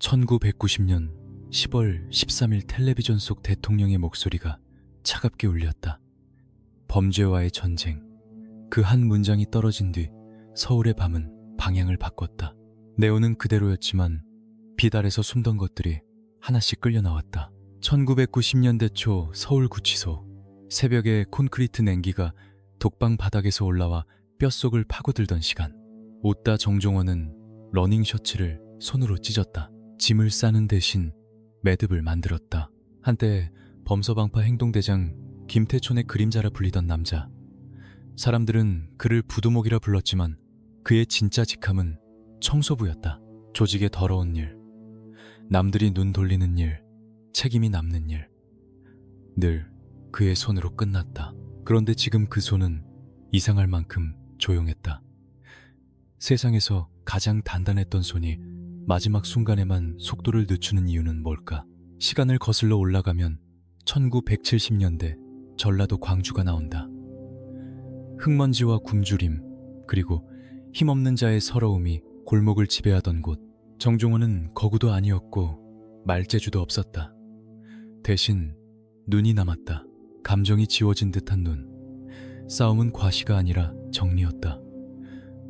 1990년 10월 13일 텔레비전 속 대통령의 목소리가 차갑게 울렸다. 범죄와의 전쟁. 그 한 문장이 떨어진 뒤 서울의 밤은 방향을 바꿨다. 내용은 그대로였지만 빛 아래서 숨던 것들이 하나씩 끌려 나왔다. 1990년대 초 서울구치소. 새벽에 콘크리트 냉기가 독방 바닥에서 올라와 뼛속을 파고들던 시간. 옷다 정종원은 러닝 셔츠를 손으로 찢었다. 짐을 싸는 대신 매듭을 만들었다. 한때 범서방파 행동대장 김태촌의 그림자라 불리던 남자. 사람들은 그를 부두목이라 불렀지만 그의 진짜 직함은 청소부였다. 조직의 더러운 일, 남들이 눈 돌리는 일, 책임이 남는 일. 늘 그의 손으로 끝났다. 그런데 지금 그 손은 이상할 만큼 조용했다. 세상에서 가장 단단했던 손이 마지막 순간에만 속도를 늦추는 이유는 뭘까? 시간을 거슬러 올라가면 1970년대 전라도 광주가 나온다. 흙먼지와 굶주림, 그리고 힘없는 자의 서러움이 골목을 지배하던 곳. 정종원은 거구도 아니었고 말재주도 없었다. 대신 눈이 남았다. 감정이 지워진 듯한 눈. 싸움은 과시가 아니라 정리였다.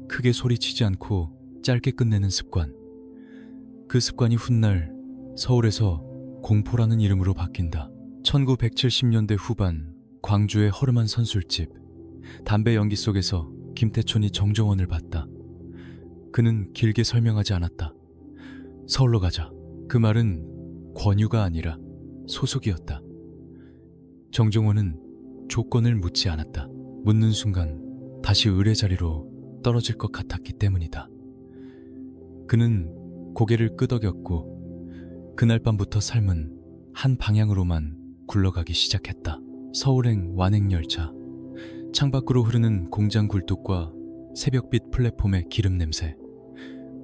크게 소리치지 않고 짧게 끝내는 습관. 그 습관이 훗날 서울에서 공포라는 이름으로 바뀐다. 1970년대 후반 광주의 허름한 선술집. 담배 연기 속에서 김태촌이 정종원을 봤다. 그는 길게 설명하지 않았다. 서울로 가자. 그 말은 권유가 아니라 소속이었다. 정종원은 조건을 묻지 않았다. 묻는 순간 다시 의뢰자리로 떨어질 것 같았기 때문이다. 그는 고개를 끄덕였고 그날 밤부터 삶은 한 방향으로만 굴러가기 시작했다. 서울행 완행열차. 창밖으로 흐르는 공장 굴뚝과 새벽빛 플랫폼의 기름 냄새.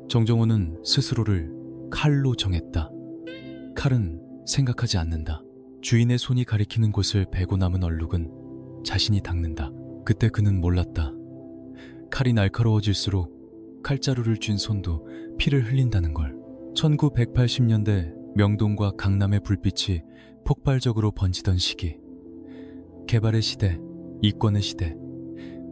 정종원은 스스로를 칼로 정했다. 칼은 생각하지 않는다. 주인의 손이 가리키는 곳을 베고 남은 얼룩은 자신이 닦는다. 그때 그는 몰랐다. 칼이 날카로워질수록 칼자루를 쥔 손도 피를 흘린다는 걸. 1980년대 명동과 강남의 불빛이 폭발적으로 번지던 시기. 개발의 시대, 이권의 시대,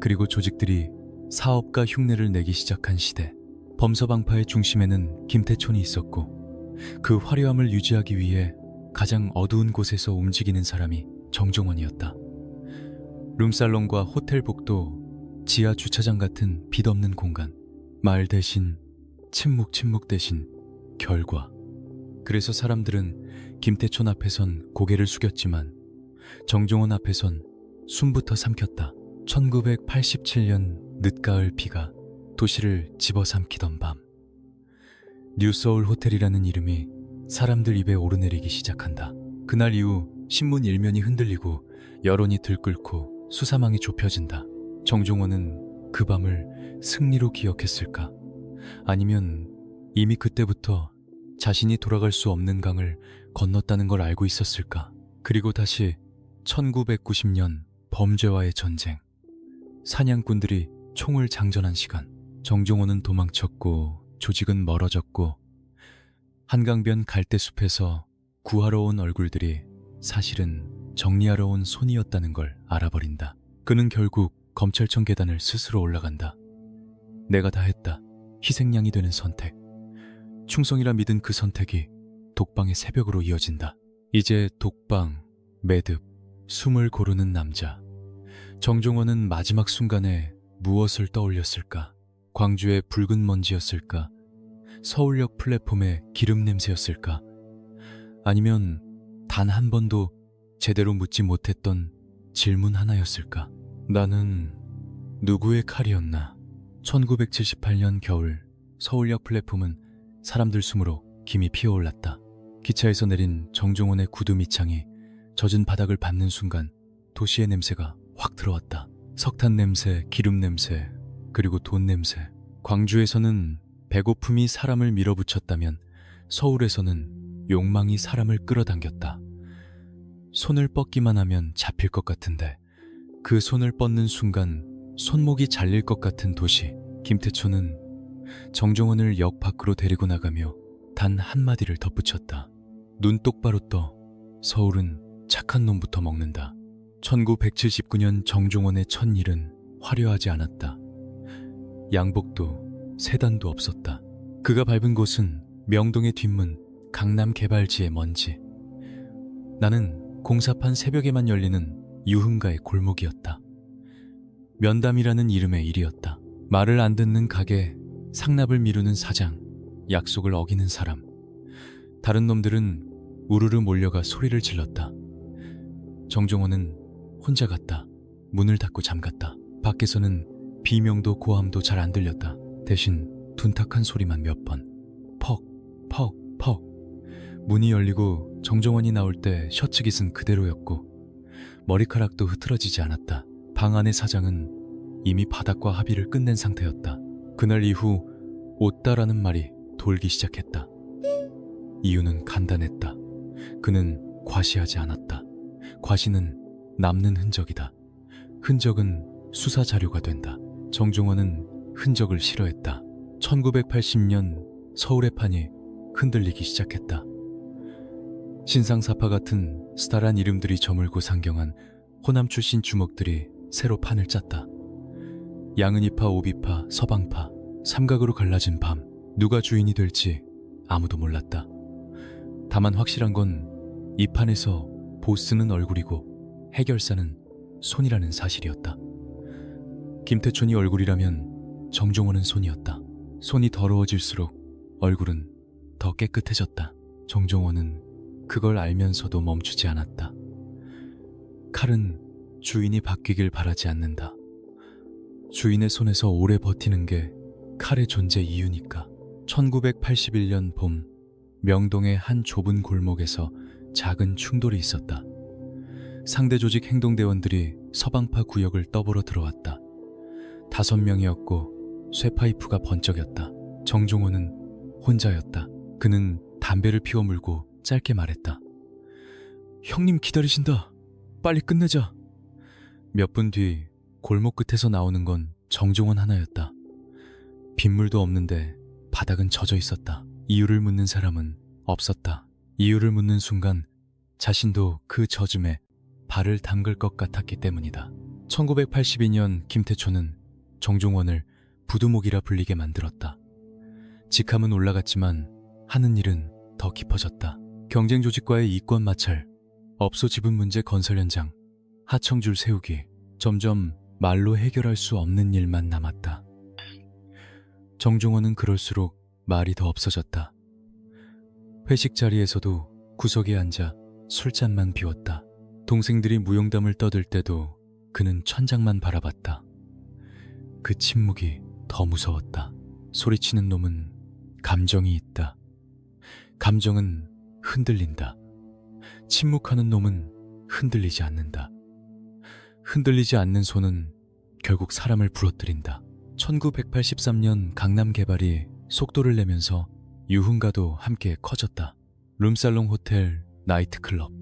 그리고 조직들이 사업가 흉내를 내기 시작한 시대. 범서방파의 중심에는 김태촌이 있었고 그 화려함을 유지하기 위해 가장 어두운 곳에서 움직이는 사람이 정종원이었다. 룸살롱과 호텔 복도, 지하 주차장 같은 빛 없는 공간. 말 대신 침묵 대신 결과. 그래서 사람들은 김태촌 앞에선 고개를 숙였지만 정종원 앞에선 숨부터 삼켰다. 1987년 늦가을 비가 도시를 집어삼키던 밤. 뉴서울 호텔이라는 이름이 사람들 입에 오르내리기 시작한다. 그날 이후 신문 일면이 흔들리고 여론이 들끓고 수사망이 좁혀진다. 정종원은 그 밤을 승리로 기억했을까? 아니면 이미 그때부터 자신이 돌아갈 수 없는 강을 건넜다는 걸 알고 있었을까? 그리고 다시 1990년 범죄와의 전쟁. 사냥꾼들이 총을 장전한 시간. 정종원은 도망쳤고 조직은 멀어졌고 한강변 갈대숲에서 구하러 온 얼굴들이 사실은 정리하러 온 손이었다는 걸 알아버린다. 그는 결국 검찰청 계단을 스스로 올라간다. 내가 다 했다. 희생양이 되는 선택. 충성이라 믿은 그 선택이 독방의 새벽으로 이어진다. 이제 독방, 매듭, 숨을 고르는 남자. 정종원은 마지막 순간에 무엇을 떠올렸을까? 광주의 붉은 먼지였을까? 서울역 플랫폼의 기름 냄새였을까? 아니면 단 한 번도 제대로 묻지 못했던 질문 하나였을까? 나는 누구의 칼이었나? 1978년 겨울 서울역 플랫폼은 사람들 숨으로 김이 피어올랐다. 기차에서 내린 정종원의 구두 밑창이 젖은 바닥을 밟는 순간 도시의 냄새가 확 들어왔다. 석탄 냄새, 기름 냄새, 그리고 돈 냄새. 광주에서는 배고픔이 사람을 밀어붙였다면 서울에서는 욕망이 사람을 끌어당겼다. 손을 뻗기만 하면 잡힐 것 같은데 그 손을 뻗는 순간 손목이 잘릴 것 같은 도시. 김태초는 정종원을 역 밖으로 데리고 나가며 단 한마디를 덧붙였다. 눈 똑바로 떠. 서울은 착한 놈부터 먹는다. 1979년 정종원의 첫 일은 화려하지 않았다. 양복도 세단도 없었다. 그가 밟은 곳은 명동의 뒷문 강남 개발지의 먼지. 나는 공사판 새벽에만 열리는 유흥가의 골목이었다. 면담이라는 이름의 일이었다. 말을 안 듣는 가게, 상납을 미루는 사장, 약속을 어기는 사람. 다른 놈들은 우르르 몰려가 소리를 질렀다. 정종원은 혼자 갔다. 문을 닫고 잠갔다. 밖에서는 비명도 고함도 잘 안 들렸다. 대신 둔탁한 소리만 몇 번. 퍽, 퍽, 퍽. 문이 열리고 정종원이 나올 때 셔츠 깃은 그대로였고 머리카락도 흐트러지지 않았다. 방 안의 사장은 이미 바닥과 합의를 끝낸 상태였다. 그날 이후 옷다라는 말이 돌기 시작했다. 이유는 간단했다. 그는 과시하지 않았다. 과시는 남는 흔적이다. 흔적은 수사 자료가 된다. 정종원은 흔적을 싫어했다. 1980년 서울의 판이 흔들리기 시작했다. 신상사파 같은 스타란 이름들이 저물고 상경한 호남 출신 주먹들이 새로 판을 짰다. 양은이파, 오비파, 서방파, 삼각으로 갈라진 밤. 누가 주인이 될지 아무도 몰랐다. 다만 확실한 건 이 판에서 보스는 얼굴이고 해결사는 손이라는 사실이었다. 김태촌이 얼굴이라면 정종원은 손이었다. 손이 더러워질수록 얼굴은 더 깨끗해졌다. 정종원은 그걸 알면서도 멈추지 않았다. 칼은 주인이 바뀌길 바라지 않는다. 주인의 손에서 오래 버티는 게 칼의 존재 이유니까. 1981년 봄, 명동의 한 좁은 골목에서 작은 충돌이 있었다. 상대 조직 행동대원들이 서방파 구역을 떠보러 들어왔다. 5명이었고 쇠파이프가 번쩍였다. 정종원은 혼자였다. 그는 담배를 피워 물고 짧게 말했다. 형님 기다리신다. 빨리 끝내자. 몇 분 뒤 골목 끝에서 나오는 건 정종원 하나였다. 빗물도 없는데 바닥은 젖어 있었다. 이유를 묻는 사람은 없었다. 이유를 묻는 순간 자신도 그 젖음에 발을 담글 것 같았기 때문이다. 1982년 김태초는 정종원을 부두목이라 불리게 만들었다. 직함은 올라갔지만 하는 일은 더 깊어졌다. 경쟁 조직과의 이권 마찰, 업소 지분 문제 건설 현장, 하청줄 세우기. 점점 말로 해결할 수 없는 일만 남았다. 정종원은 그럴수록 말이 더 없어졌다. 회식 자리에서도 구석에 앉아 술잔만 비웠다. 동생들이 무용담을 떠들 때도 그는 천장만 바라봤다. 그 침묵이 더 무서웠다. 소리치는 놈은 감정이 있다. 감정은 흔들린다. 침묵하는 놈은 흔들리지 않는다. 흔들리지 않는 손은 결국 사람을 부러뜨린다. 1983년 강남 개발이 속도를 내면서 유흥가도 함께 커졌다. 룸살롱 호텔, 나이트클럽.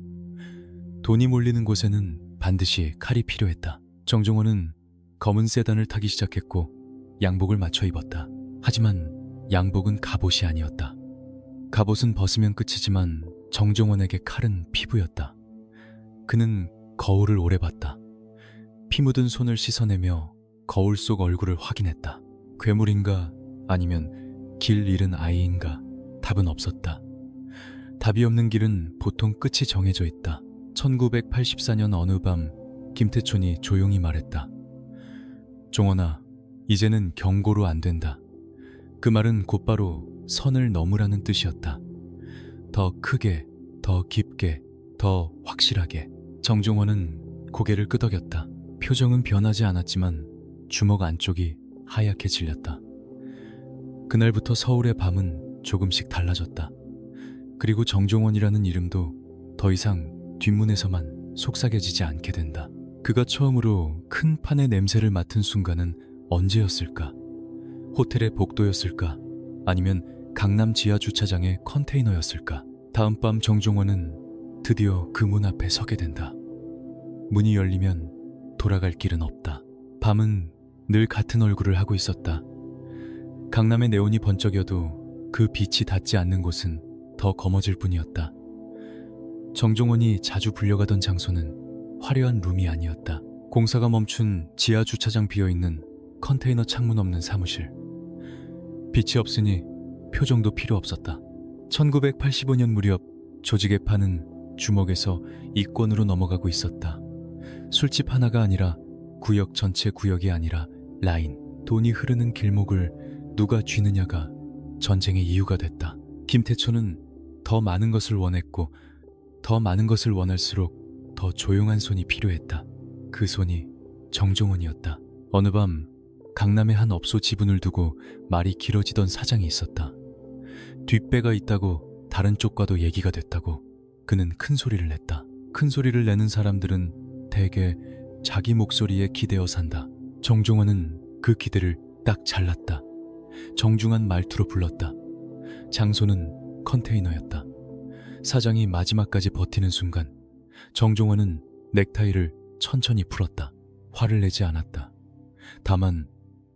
돈이 몰리는 곳에는 반드시 칼이 필요했다. 정종원은 검은 세단을 타기 시작했고 양복을 맞춰 입었다. 하지만 양복은 갑옷이 아니었다. 갑옷은 벗으면 끝이지만 정종원에게 칼은 피부였다. 그는 거울을 오래 봤다. 피 묻은 손을 씻어내며 거울 속 얼굴을 확인했다. 괴물인가 아니면 길 잃은 아이인가 답은 없었다. 답이 없는 길은 보통 끝이 정해져 있다. 1984년 어느 밤 김태촌이 조용히 말했다. 종원아, 이제는 경고로 안 된다. 그 말은 곧바로 선을 넘으라는 뜻이었다. 더 크게, 더 깊게, 더 확실하게. 정종원은 고개를 끄덕였다. 표정은 변하지 않았지만 주먹 안쪽이 하얗게 질렸다. 그날부터 서울의 밤은 조금씩 달라졌다. 그리고 정종원이라는 이름도 더 이상 뒷문에서만 속삭여지지 않게 된다. 그가 처음으로 큰 판의 냄새를 맡은 순간은 언제였을까? 호텔의 복도였을까? 아니면 강남 지하 주차장의 컨테이너였을까? 다음 밤 정종원은 드디어 그 문 앞에 서게 된다. 문이 열리면 돌아갈 길은 없다. 밤은 늘 같은 얼굴을 하고 있었다. 강남의 네온이 번쩍여도 그 빛이 닿지 않는 곳은 더 검어질 뿐이었다. 정종원이 자주 불려가던 장소는 화려한 룸이 아니었다. 공사가 멈춘 지하 주차장 비어있는 컨테이너 창문 없는 사무실. 빛이 없으니 표정도 필요 없었다. 1985년 무렵 조직의 판은 주먹에서 이권으로 넘어가고 있었다. 술집 하나가 아니라 구역 전체 구역이 아니라 라인, 돈이 흐르는 길목을 누가 쥐느냐가 전쟁의 이유가 됐다. 김태초는 더 많은 것을 원했고 더 많은 것을 원할수록 더 조용한 손이 필요했다. 그 손이 정종원이었다. 어느 밤 강남의 한 업소 지분을 두고 말이 길어지던 사장이 있었다. 뒷배가 있다고 다른 쪽과도 얘기가 됐다고 그는 큰 소리를 냈다. 큰 소리를 내는 사람들은 대개 자기 목소리에 기대어 산다. 정종원은 그 기대를 딱 잘랐다. 정중한 말투로 불렀다. 장소는 컨테이너였다. 사장이 마지막까지 버티는 순간 정종원은 넥타이를 천천히 풀었다. 화를 내지 않았다. 다만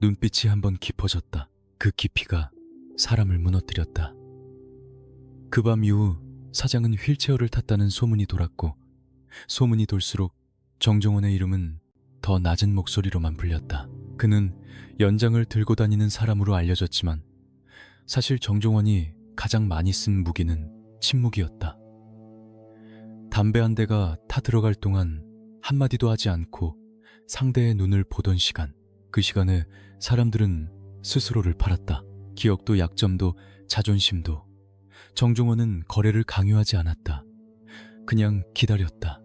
눈빛이 한번 깊어졌다. 그 깊이가 사람을 무너뜨렸다. 그 밤 이후 사장은 휠체어를 탔다는 소문이 돌았고 소문이 돌수록 정종원의 이름은 더 낮은 목소리로만 불렸다. 그는 연장을 들고 다니는 사람으로 알려졌지만 사실 정종원이 가장 많이 쓴 무기는 침묵이었다. 담배 한 대가 타들어갈 동안 한마디도 하지 않고 상대의 눈을 보던 시간, 그 시간에 사람들은 스스로를 팔았다. 기억도 약점도 자존심도. 정종원은 거래를 강요하지 않았다. 그냥 기다렸다.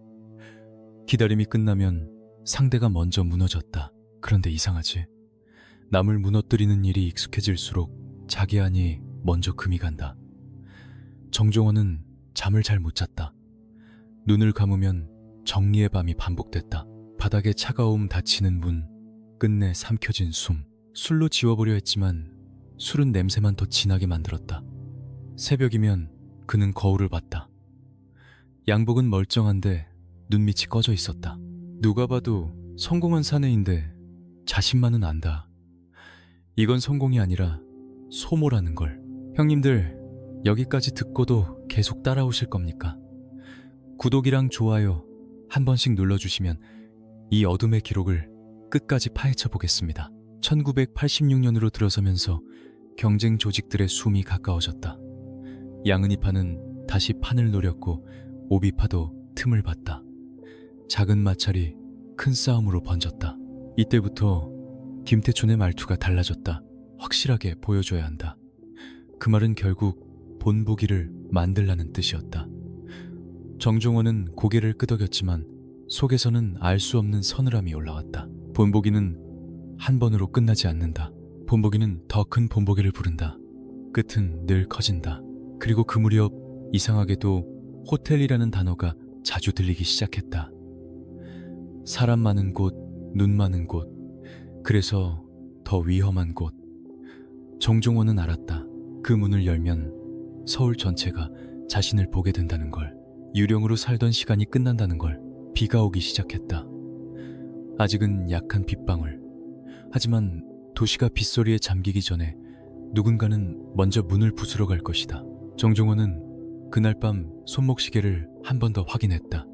기다림이 끝나면 상대가 먼저 무너졌다. 그런데 이상하지. 남을 무너뜨리는 일이 익숙해질수록 자기 안이 먼저 금이 간다. 정종원은 잠을 잘 못 잤다. 눈을 감으면 정리의 밤이 반복됐다. 바닥에 차가움 닫히는 문, 끝내 삼켜진 숨. 술로 지워보려 했지만 술은 냄새만 더 진하게 만들었다. 새벽이면 그는 거울을 봤다. 양복은 멀쩡한데 눈밑이 꺼져 있었다. 누가 봐도 성공한 사내인데 자신만은 안다. 이건 성공이 아니라 소모라는 걸. 형님들, 여기까지 듣고도 계속 따라오실 겁니까? 구독이랑 좋아요 한 번씩 눌러주시면 이 어둠의 기록을 끝까지 파헤쳐 보겠습니다. 1986년으로 들어서면서 경쟁 조직들의 숨이 가까워졌다. 양은이파는 다시 판을 노렸고 오비파도 틈을 봤다. 작은 마찰이 큰 싸움으로 번졌다. 이때부터 김태촌의 말투가 달라졌다. 확실하게 보여줘야 한다. 그 말은 결국 본보기를 만들라는 뜻이었다. 정종원은 고개를 끄덕였지만 속에서는 알 수 없는 서늘함이 올라왔다. 본보기는 한 번으로 끝나지 않는다. 본보기는 더 큰 본보기를 부른다. 끝은 늘 커진다. 그리고 그 무렵 이상하게도 호텔이라는 단어가 자주 들리기 시작했다. 사람 많은 곳, 눈 많은 곳, 그래서 더 위험한 곳. 정종원은 알았다. 그 문을 열면 서울 전체가 자신을 보게 된다는 걸. 유령으로 살던 시간이 끝난다는 걸. 비가 오기 시작했다. 아직은 약한 빗방울. 하지만 도시가 빗소리에 잠기기 전에 누군가는 먼저 문을 부수러 갈 것이다. 정종원은 그날 밤 손목시계를 한 번 더 확인했다.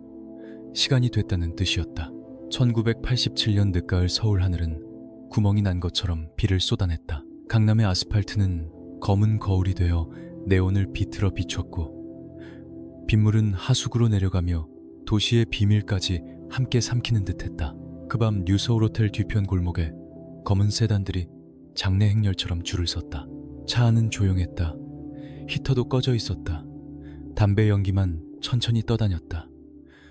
시간이 됐다는 뜻이었다. 1987년 늦가을 서울 하늘은 구멍이 난 것처럼 비를 쏟아냈다. 강남의 아스팔트는 검은 거울이 되어 네온을 비틀어 비췄고 빗물은 하수구로 내려가며 도시의 비밀까지 함께 삼키는 듯했다. 그 밤 뉴서울 호텔 뒤편 골목에 검은 세단들이 장례 행렬처럼 줄을 섰다. 차 안은 조용했다. 히터도 꺼져 있었다. 담배 연기만 천천히 떠다녔다.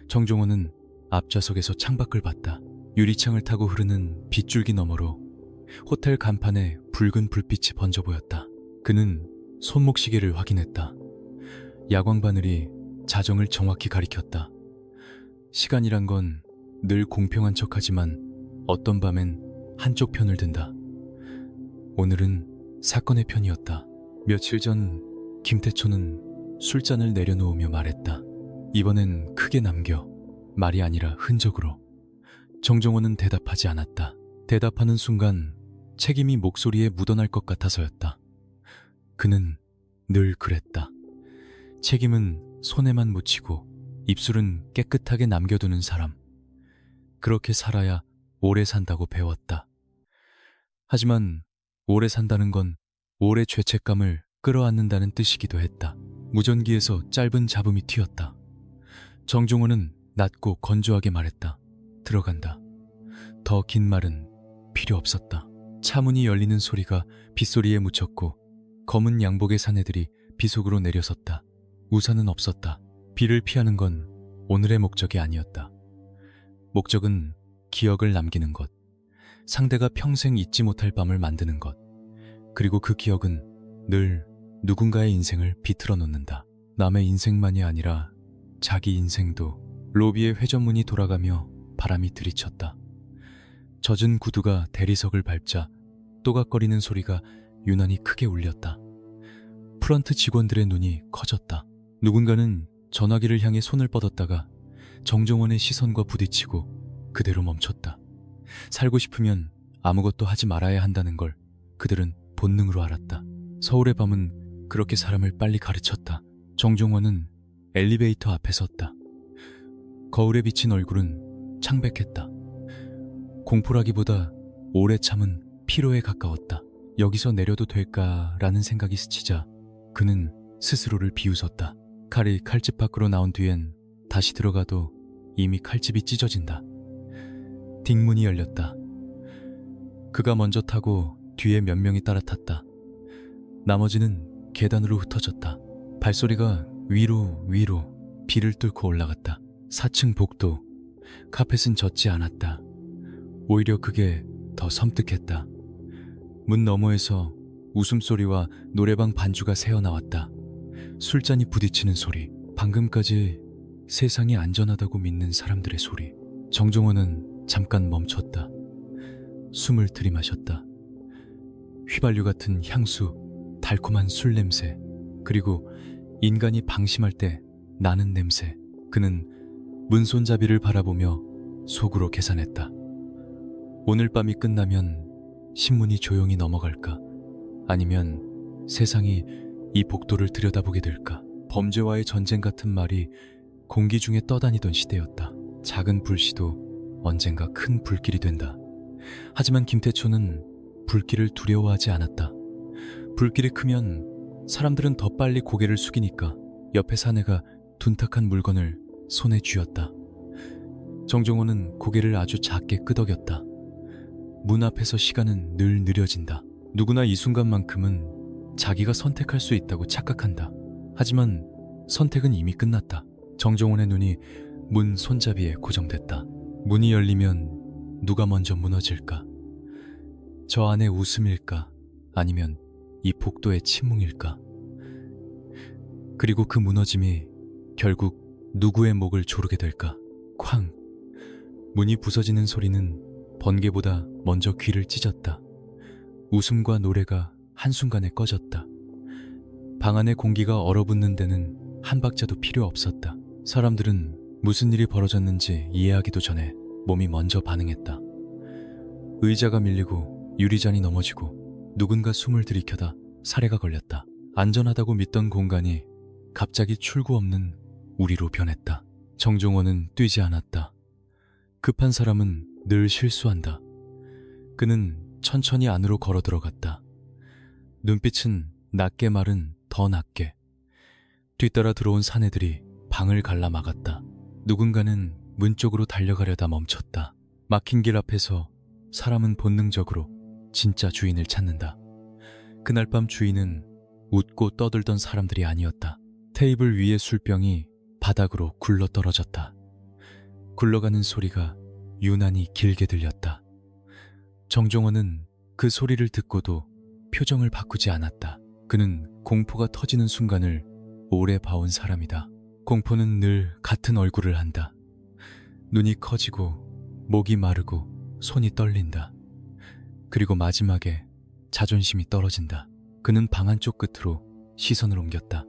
정종원은 앞좌석에서 창밖을 봤다. 유리창을 타고 흐르는 빗줄기 너머로 호텔 간판에 붉은 불빛이 번져 보였다. 그는 손목시계를 확인했다. 야광 바늘이 자정을 정확히 가리켰다. 시간이란 건 늘 공평한 척하지만 어떤 밤엔 한쪽 편을 든다. 오늘은 사건의 편이었다. 며칠 전 김태초는 술잔을 내려놓으며 말했다. 이번엔 크게 남겨. 말이 아니라 흔적으로. 정종원은 대답하지 않았다. 대답하는 순간 책임이 목소리에 묻어날 것 같아서였다. 그는 늘 그랬다. 책임은 손에만 묻히고 입술은 깨끗하게 남겨두는 사람. 그렇게 살아야 오래 산다고 배웠다. 하지만 오래 산다는 건 오래 죄책감을 끌어안는다는 뜻이기도 했다. 무전기에서 짧은 잡음이 튀었다. 정종원은 낮고 건조하게 말했다. 들어간다. 더 긴 말은 필요 없었다. 차문이 열리는 소리가 빗소리에 묻혔고 검은 양복의 사내들이 비 속으로 내려섰다. 우산은 없었다. 비를 피하는 건 오늘의 목적이 아니었다. 목적은 기억을 남기는 것, 상대가 평생 잊지 못할 밤을 만드는 것, 그리고 그 기억은 늘 누군가의 인생을 비틀어 놓는다. 남의 인생만이 아니라 자기 인생도. 로비의 회전문이 돌아가며 바람이 들이쳤다. 젖은 구두가 대리석을 밟자 또각거리는 소리가 유난히 크게 울렸다. 프런트 직원들의 눈이 커졌다. 누군가는 전화기를 향해 손을 뻗었다가 정종원의 시선과 부딪히고 그대로 멈췄다. 살고 싶으면 아무것도 하지 말아야 한다는 걸 그들은 본능으로 알았다. 서울의 밤은 그렇게 사람을 빨리 가르쳤다. 정종원은 엘리베이터 앞에 섰다. 거울에 비친 얼굴은 창백했다. 공포라기보다 오래 참은 피로에 가까웠다. 여기서 내려도 될까라는 생각이 스치자 그는 스스로를 비웃었다. 칼이 칼집 밖으로 나온 뒤엔 다시 들어가도 이미 칼집이 찢어진다. 딩문이 열렸다. 그가 먼저 타고 뒤에 몇 명이 따라 탔다. 나머지는 계단으로 흩어졌다. 발소리가 위로 비를 뚫고 올라갔다. 4층 복도, 카펫은 젖지 않았다. 오히려 그게 더 섬뜩했다. 문 너머에서 웃음소리와 노래방 반주가 새어나왔다. 술잔이 부딪히는 소리, 방금까지 세상이 안전하다고 믿는 사람들의 소리. 정종원은 잠깐 멈췄다. 숨을 들이마셨다. 휘발유 같은 향수, 달콤한 술 냄새, 그리고 인간이 방심할 때 나는 냄새. 그는 문손잡이를 바라보며 속으로 계산했다. 오늘 밤이 끝나면 신문이 조용히 넘어갈까? 아니면 세상이 이 복도를 들여다보게 될까? 범죄와의 전쟁 같은 말이 공기 중에 떠다니던 시대였다. 작은 불씨도 언젠가 큰 불길이 된다. 하지만 김태초는 불길을 두려워하지 않았다. 불길이 크면 사람들은 더 빨리 고개를 숙이니까. 옆에 사내가 둔탁한 물건을 손에 쥐었다. 정종원은 고개를 아주 작게 끄덕였다. 문 앞에서 시간은 늘 느려진다. 누구나 이 순간만큼은 자기가 선택할 수 있다고 착각한다. 하지만 선택은 이미 끝났다. 정종원의 눈이 문 손잡이에 고정됐다. 문이 열리면 누가 먼저 무너질까? 저 안의 웃음일까? 아니면 이 복도의 침묵일까? 그리고 그 무너짐이 결국 누구의 목을 조르게 될까? 쾅! 문이 부서지는 소리는 번개보다 먼저 귀를 찢었다. 웃음과 노래가 한순간에 꺼졌다. 방 안의 공기가 얼어붙는 데는 한 박자도 필요 없었다. 사람들은 무슨 일이 벌어졌는지 이해하기도 전에 몸이 먼저 반응했다. 의자가 밀리고 유리잔이 넘어지고 누군가 숨을 들이켜다 사례가 걸렸다. 안전하다고 믿던 공간이 갑자기 출구 없는 우리로 변했다. 정종원은 뛰지 않았다. 급한 사람은 늘 실수한다. 그는 천천히 안으로 걸어 들어갔다. 눈빛은 낮게 말은 더 낮게. 뒤따라 들어온 사내들이 방을 갈라 막았다. 누군가는 문 쪽으로 달려가려다 멈췄다. 막힌 길 앞에서 사람은 본능적으로 진짜 주인을 찾는다. 그날 밤 주인은 웃고 떠들던 사람들이 아니었다. 테이블 위의 술병이 바닥으로 굴러 떨어졌다. 굴러가는 소리가 유난히 길게 들렸다. 정종원은 그 소리를 듣고도 표정을 바꾸지 않았다. 그는 공포가 터지는 순간을 오래 봐온 사람이다. 공포는 늘 같은 얼굴을 한다. 눈이 커지고 목이 마르고 손이 떨린다. 그리고 마지막에 자존심이 떨어진다. 그는 방 한쪽 끝으로 시선을 옮겼다.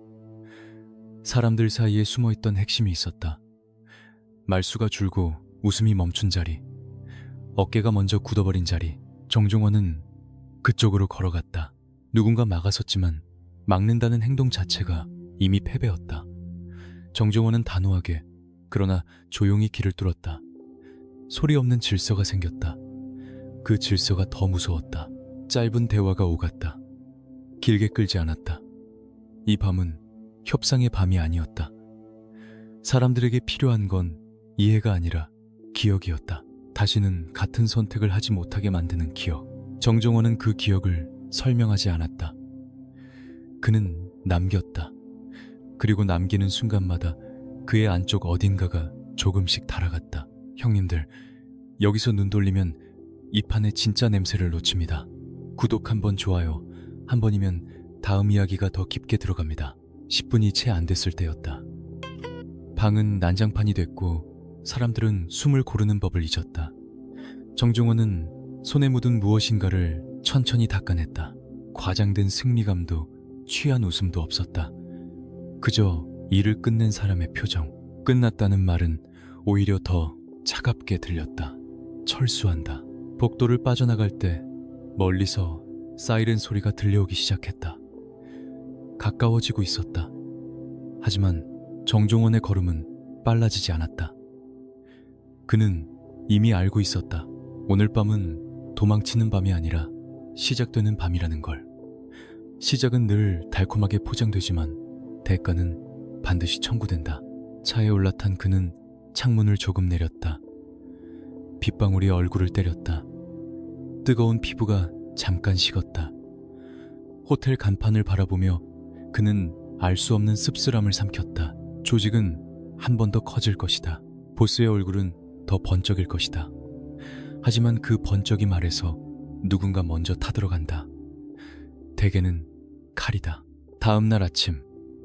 사람들 사이에 숨어있던 핵심이 있었다. 말수가 줄고 웃음이 멈춘 자리, 어깨가 먼저 굳어버린 자리. 정종원은 그쪽으로 걸어갔다. 누군가 막아섰지만 막는다는 행동 자체가 이미 패배였다. 정종원은 단호하게 그러나 조용히 길을 뚫었다. 소리 없는 질서가 생겼다. 그 질서가 더 무서웠다. 짧은 대화가 오갔다. 길게 끌지 않았다. 이 밤은 협상의 밤이 아니었다. 사람들에게 필요한 건 이해가 아니라 기억이었다. 다시는 같은 선택을 하지 못하게 만드는 기억. 정종원은 그 기억을 설명하지 않았다. 그는 남겼다. 그리고 남기는 순간마다 그의 안쪽 어딘가가 조금씩 달아갔다. 형님들, 여기서 눈 돌리면 이 판의 진짜 냄새를 놓칩니다. 구독 한 번, 좋아요 한 번이면 다음 이야기가 더 깊게 들어갑니다. 10분이 채 안 됐을 때였다. 방은 난장판이 됐고 사람들은 숨을 고르는 법을 잊었다. 정종원은 손에 묻은 무엇인가를 천천히 닦아냈다. 과장된 승리감도 취한 웃음도 없었다. 그저 일을 끝낸 사람의 표정. 끝났다는 말은 오히려 더 차갑게 들렸다. 철수한다. 복도를 빠져나갈 때 멀리서 사이렌 소리가 들려오기 시작했다. 가까워지고 있었다. 하지만 정종원의 걸음은 빨라지지 않았다. 그는 이미 알고 있었다. 오늘 밤은 도망치는 밤이 아니라 시작되는 밤이라는 걸. 시작은 늘 달콤하게 포장되지만 대가는 반드시 청구된다. 차에 올라탄 그는 창문을 조금 내렸다. 빗방울이 얼굴을 때렸다. 뜨거운 피부가 잠깐 식었다. 호텔 간판을 바라보며 그는 알 수 없는 씁쓸함을 삼켰다. 조직은 한 번 더 커질 것이다. 보스의 얼굴은 더 번쩍일 것이다. 하지만 그 번쩍임 아래서 누군가 먼저 타들어간다. 대개는 칼이다. 다음 날 아침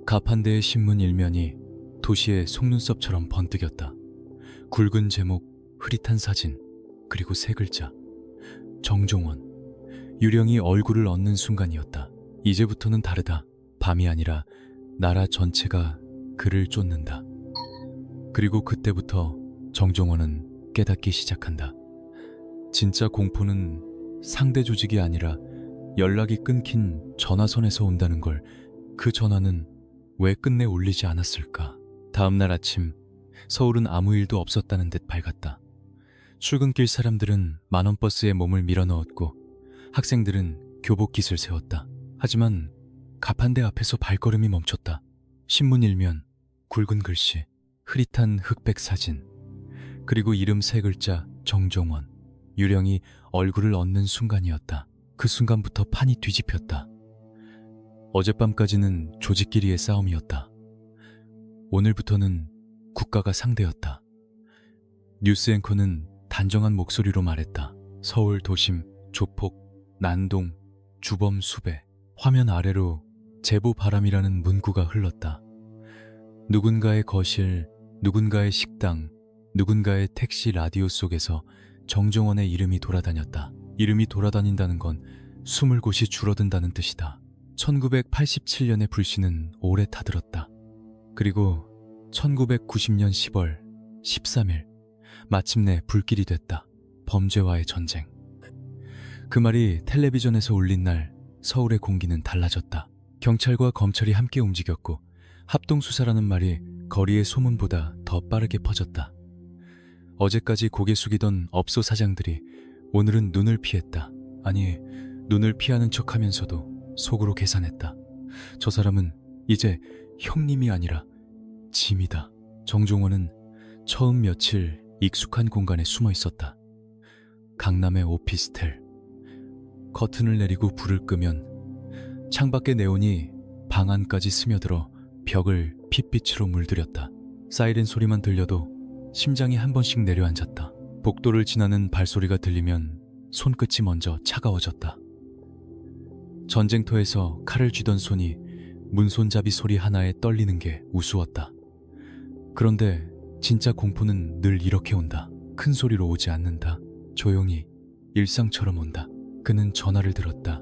가판대의 신문 일면이 도시의 속눈썹처럼 번뜩였다. 굵은 제목, 흐릿한 사진, 그리고 세 글자. 정종원. 유령이 얼굴을 얻는 순간이었다. 이제부터는 다르다. 밤이 아니라 나라 전체가 그를 쫓는다. 그리고 그때부터 정종원은 깨닫기 시작한다. 진짜 공포는 상대 조직이 아니라 연락이 끊긴 전화선에서 온다는 걸. 그 전화는 왜 끝내 울리지 않았을까? 다음 날 아침 서울은 아무 일도 없었다는 듯 밝았다. 출근길 사람들은 만원버스에 몸을 밀어넣었고 학생들은 교복깃을 세웠다. 하지만 가판대 앞에서 발걸음이 멈췄다. 신문 일면, 굵은 글씨, 흐릿한 흑백 사진, 그리고 이름 세 글자 정종원. 유령이 얼굴을 얻는 순간이었다. 그 순간부터 판이 뒤집혔다. 어젯밤까지는 조직끼리의 싸움이었다. 오늘부터는 국가가 상대였다. 뉴스 앵커는 단정한 목소리로 말했다. 서울 도심, 조폭, 난동, 주범 수배. 화면 아래로 제보 바람이라는 문구가 흘렀다. 누군가의 거실, 누군가의 식당, 누군가의 택시 라디오 속에서 정종원의 이름이 돌아다녔다. 이름이 돌아다닌다는 건 숨을 곳이 줄어든다는 뜻이다. 1987년의 불씨는 오래 타들었다. 그리고 1990년 10월 13일 마침내 불길이 됐다. 범죄와의 전쟁. 그 말이 텔레비전에서 울린 날 서울의 공기는 달라졌다. 경찰과 검찰이 함께 움직였고 합동수사라는 말이 거리의 소문보다 더 빠르게 퍼졌다. 어제까지 고개 숙이던 업소 사장들이 오늘은 눈을 피했다. 아니, 눈을 피하는 척하면서도 속으로 계산했다. 저 사람은 이제 형님이 아니라 짐이다. 정종원은 처음 며칠 익숙한 공간에 숨어 있었다. 강남의 오피스텔. 커튼을 내리고 불을 끄면 창밖의 네온이 방 안까지 스며들어 벽을 핏빛으로 물들였다. 사이렌 소리만 들려도 심장이 한 번씩 내려앉았다. 복도를 지나는 발소리가 들리면 손끝이 먼저 차가워졌다. 전쟁터에서 칼을 쥐던 손이 문손잡이 소리 하나에 떨리는 게 우스웠다. 그런데 진짜 공포는 늘 이렇게 온다. 큰 소리로 오지 않는다. 조용히 일상처럼 온다. 그는 전화를 들었다.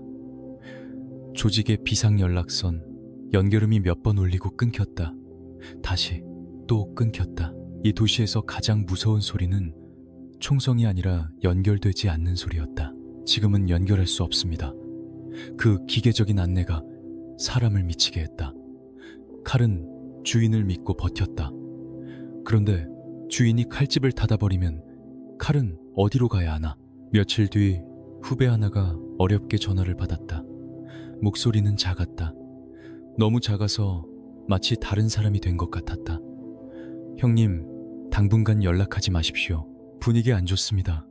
조직의 비상연락선. 연결음이 몇 번 울리고 끊겼다. 다시 또 끊겼다. 이 도시에서 가장 무서운 소리는 총성이 아니라 연결되지 않는 소리였다. 지금은 연결할 수 없습니다. 그 기계적인 안내가 사람을 미치게 했다. 칼은 주인을 믿고 버텼다. 그런데 주인이 칼집을 닫아버리면 칼은 어디로 가야 하나? 며칠 뒤 후배 하나가 어렵게 전화를 받았다. 목소리는 작았다. 너무 작아서 마치 다른 사람이 된 것 같았다. 형님, 당분간 연락하지 마십시오. 분위기 안 좋습니다.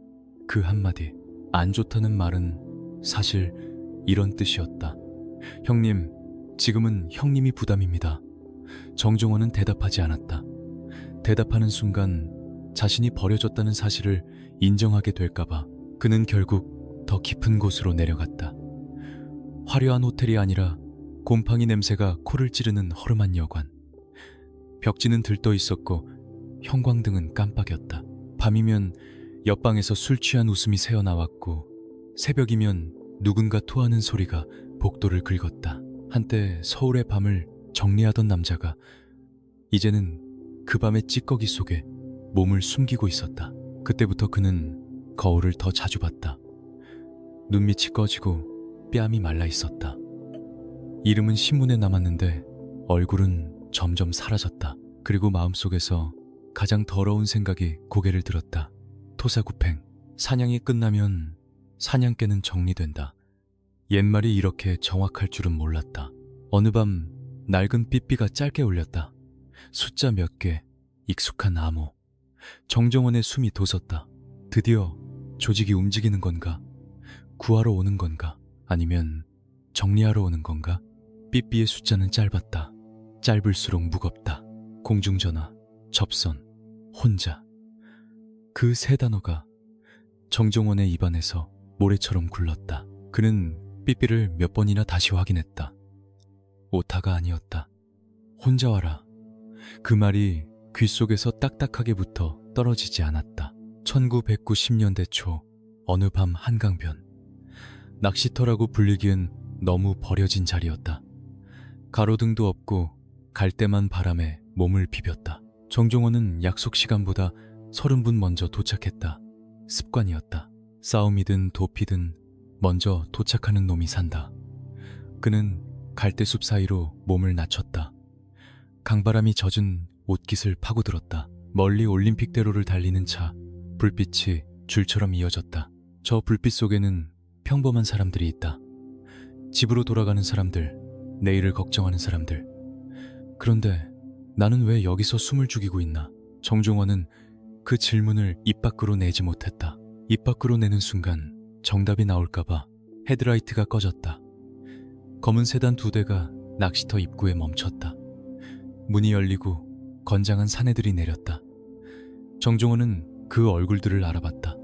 그 한마디, 안 좋다는 말은 사실 이런 뜻이었다. 형님, 지금은 형님이 부담입니다. 정종원은 대답하지 않았다. 대답하는 순간 자신이 버려졌다는 사실을 인정하게 될까봐 그는 결국 더 깊은 곳으로 내려갔다. 화려한 호텔이 아니라 곰팡이 냄새가 코를 찌르는 허름한 여관. 벽지는 들떠 있었고 형광등은 깜빡였다. 밤이면 옆방에서 술 취한 웃음이 새어나왔고 새벽이면 누군가 토하는 소리가 복도를 긁었다. 한때 서울의 밤을 정리하던 남자가 이제는 그 밤의 찌꺼기 속에 몸을 숨기고 있었다. 그때부터 그는 거울을 더 자주 봤다. 눈밑이 꺼지고 뺨이 말라 있었다. 이름은 신문에 남았는데 얼굴은 점점 사라졌다. 그리고 마음속에서 가장 더러운 생각이 고개를 들었다. 토사구팽. 사냥이 끝나면 사냥개는 정리된다. 옛말이 이렇게 정확할 줄은 몰랐다. 어느 밤 낡은 삐삐가 짧게 울렸다. 숫자 몇 개, 익숙한 암호. 정종원의 숨이 돋았다. 드디어 조직이 움직이는 건가? 구하러 오는 건가? 아니면 정리하러 오는 건가? 삐삐의 숫자는 짧았다. 짧을수록 무겁다. 공중전화, 접선, 혼자. 그 세 단어가 정종원의 입안에서 모래처럼 굴렀다. 그는 삐삐를 몇 번이나 다시 확인했다. 오타가 아니었다. 혼자 와라. 그 말이 귓속에서 딱딱하게 붙어 떨어지지 않았다. 1990년대 초 어느 밤 한강변. 낚시터라고 불리기엔 너무 버려진 자리였다. 가로등도 없고 갈대만 바람에 몸을 비볐다. 정종원은 약속 시간보다 30분 먼저 도착했다. 습관이었다. 싸움이든 도피든 먼저 도착하는 놈이 산다. 그는 갈대숲 사이로 몸을 낮췄다. 강바람이 젖은 옷깃을 파고들었다. 멀리 올림픽대로를 달리는 차, 불빛이 줄처럼 이어졌다. 저 불빛 속에는 평범한 사람들이 있다. 집으로 돌아가는 사람들, 내일을 걱정하는 사람들. 그런데 나는 왜 여기서 숨을 죽이고 있나? 정종원은 그 질문을 입 밖으로 내지 못했다. 입 밖으로 내는 순간 정답이 나올까봐 헤드라이트가 꺼졌다. 검은 세단 2대가 낚시터 입구에 멈췄다. 문이 열리고 건장한 사내들이 내렸다. 정종원은 그 얼굴들을 알아봤다.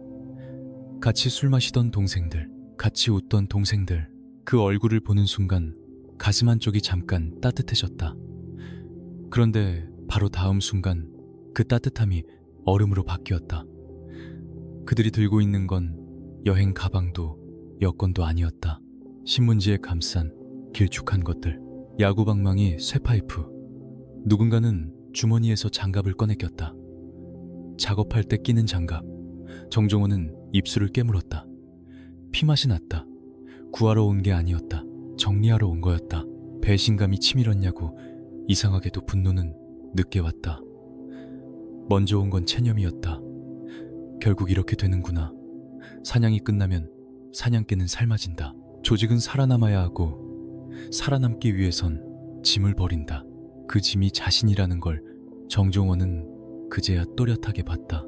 같이 술 마시던 동생들, 같이 웃던 동생들. 그 얼굴을 보는 순간 가슴 한쪽이 잠깐 따뜻해졌다. 그런데 바로 다음 순간 그 따뜻함이 얼음으로 바뀌었다. 그들이 들고 있는 건 여행 가방도 여권도 아니었다. 신문지에 감싼 길쭉한 것들, 야구방망이, 쇠파이프. 누군가는 주머니에서 장갑을 꺼내 꼈다. 작업할 때 끼는 장갑. 정종원은 입술을 깨물었다. 피맛이 났다. 구하러 온 게 아니었다. 정리하러 온 거였다. 배신감이 치밀었냐고 이상하게도 분노는 늦게 왔다. 먼저 온 건 체념이었다. 결국 이렇게 되는구나. 사냥이 끝나면 사냥개는 삶아진다. 조직은 살아남아야 하고 살아남기 위해선 짐을 버린다. 그 짐이 자신이라는 걸 정종원은 그제야 또렷하게 봤다.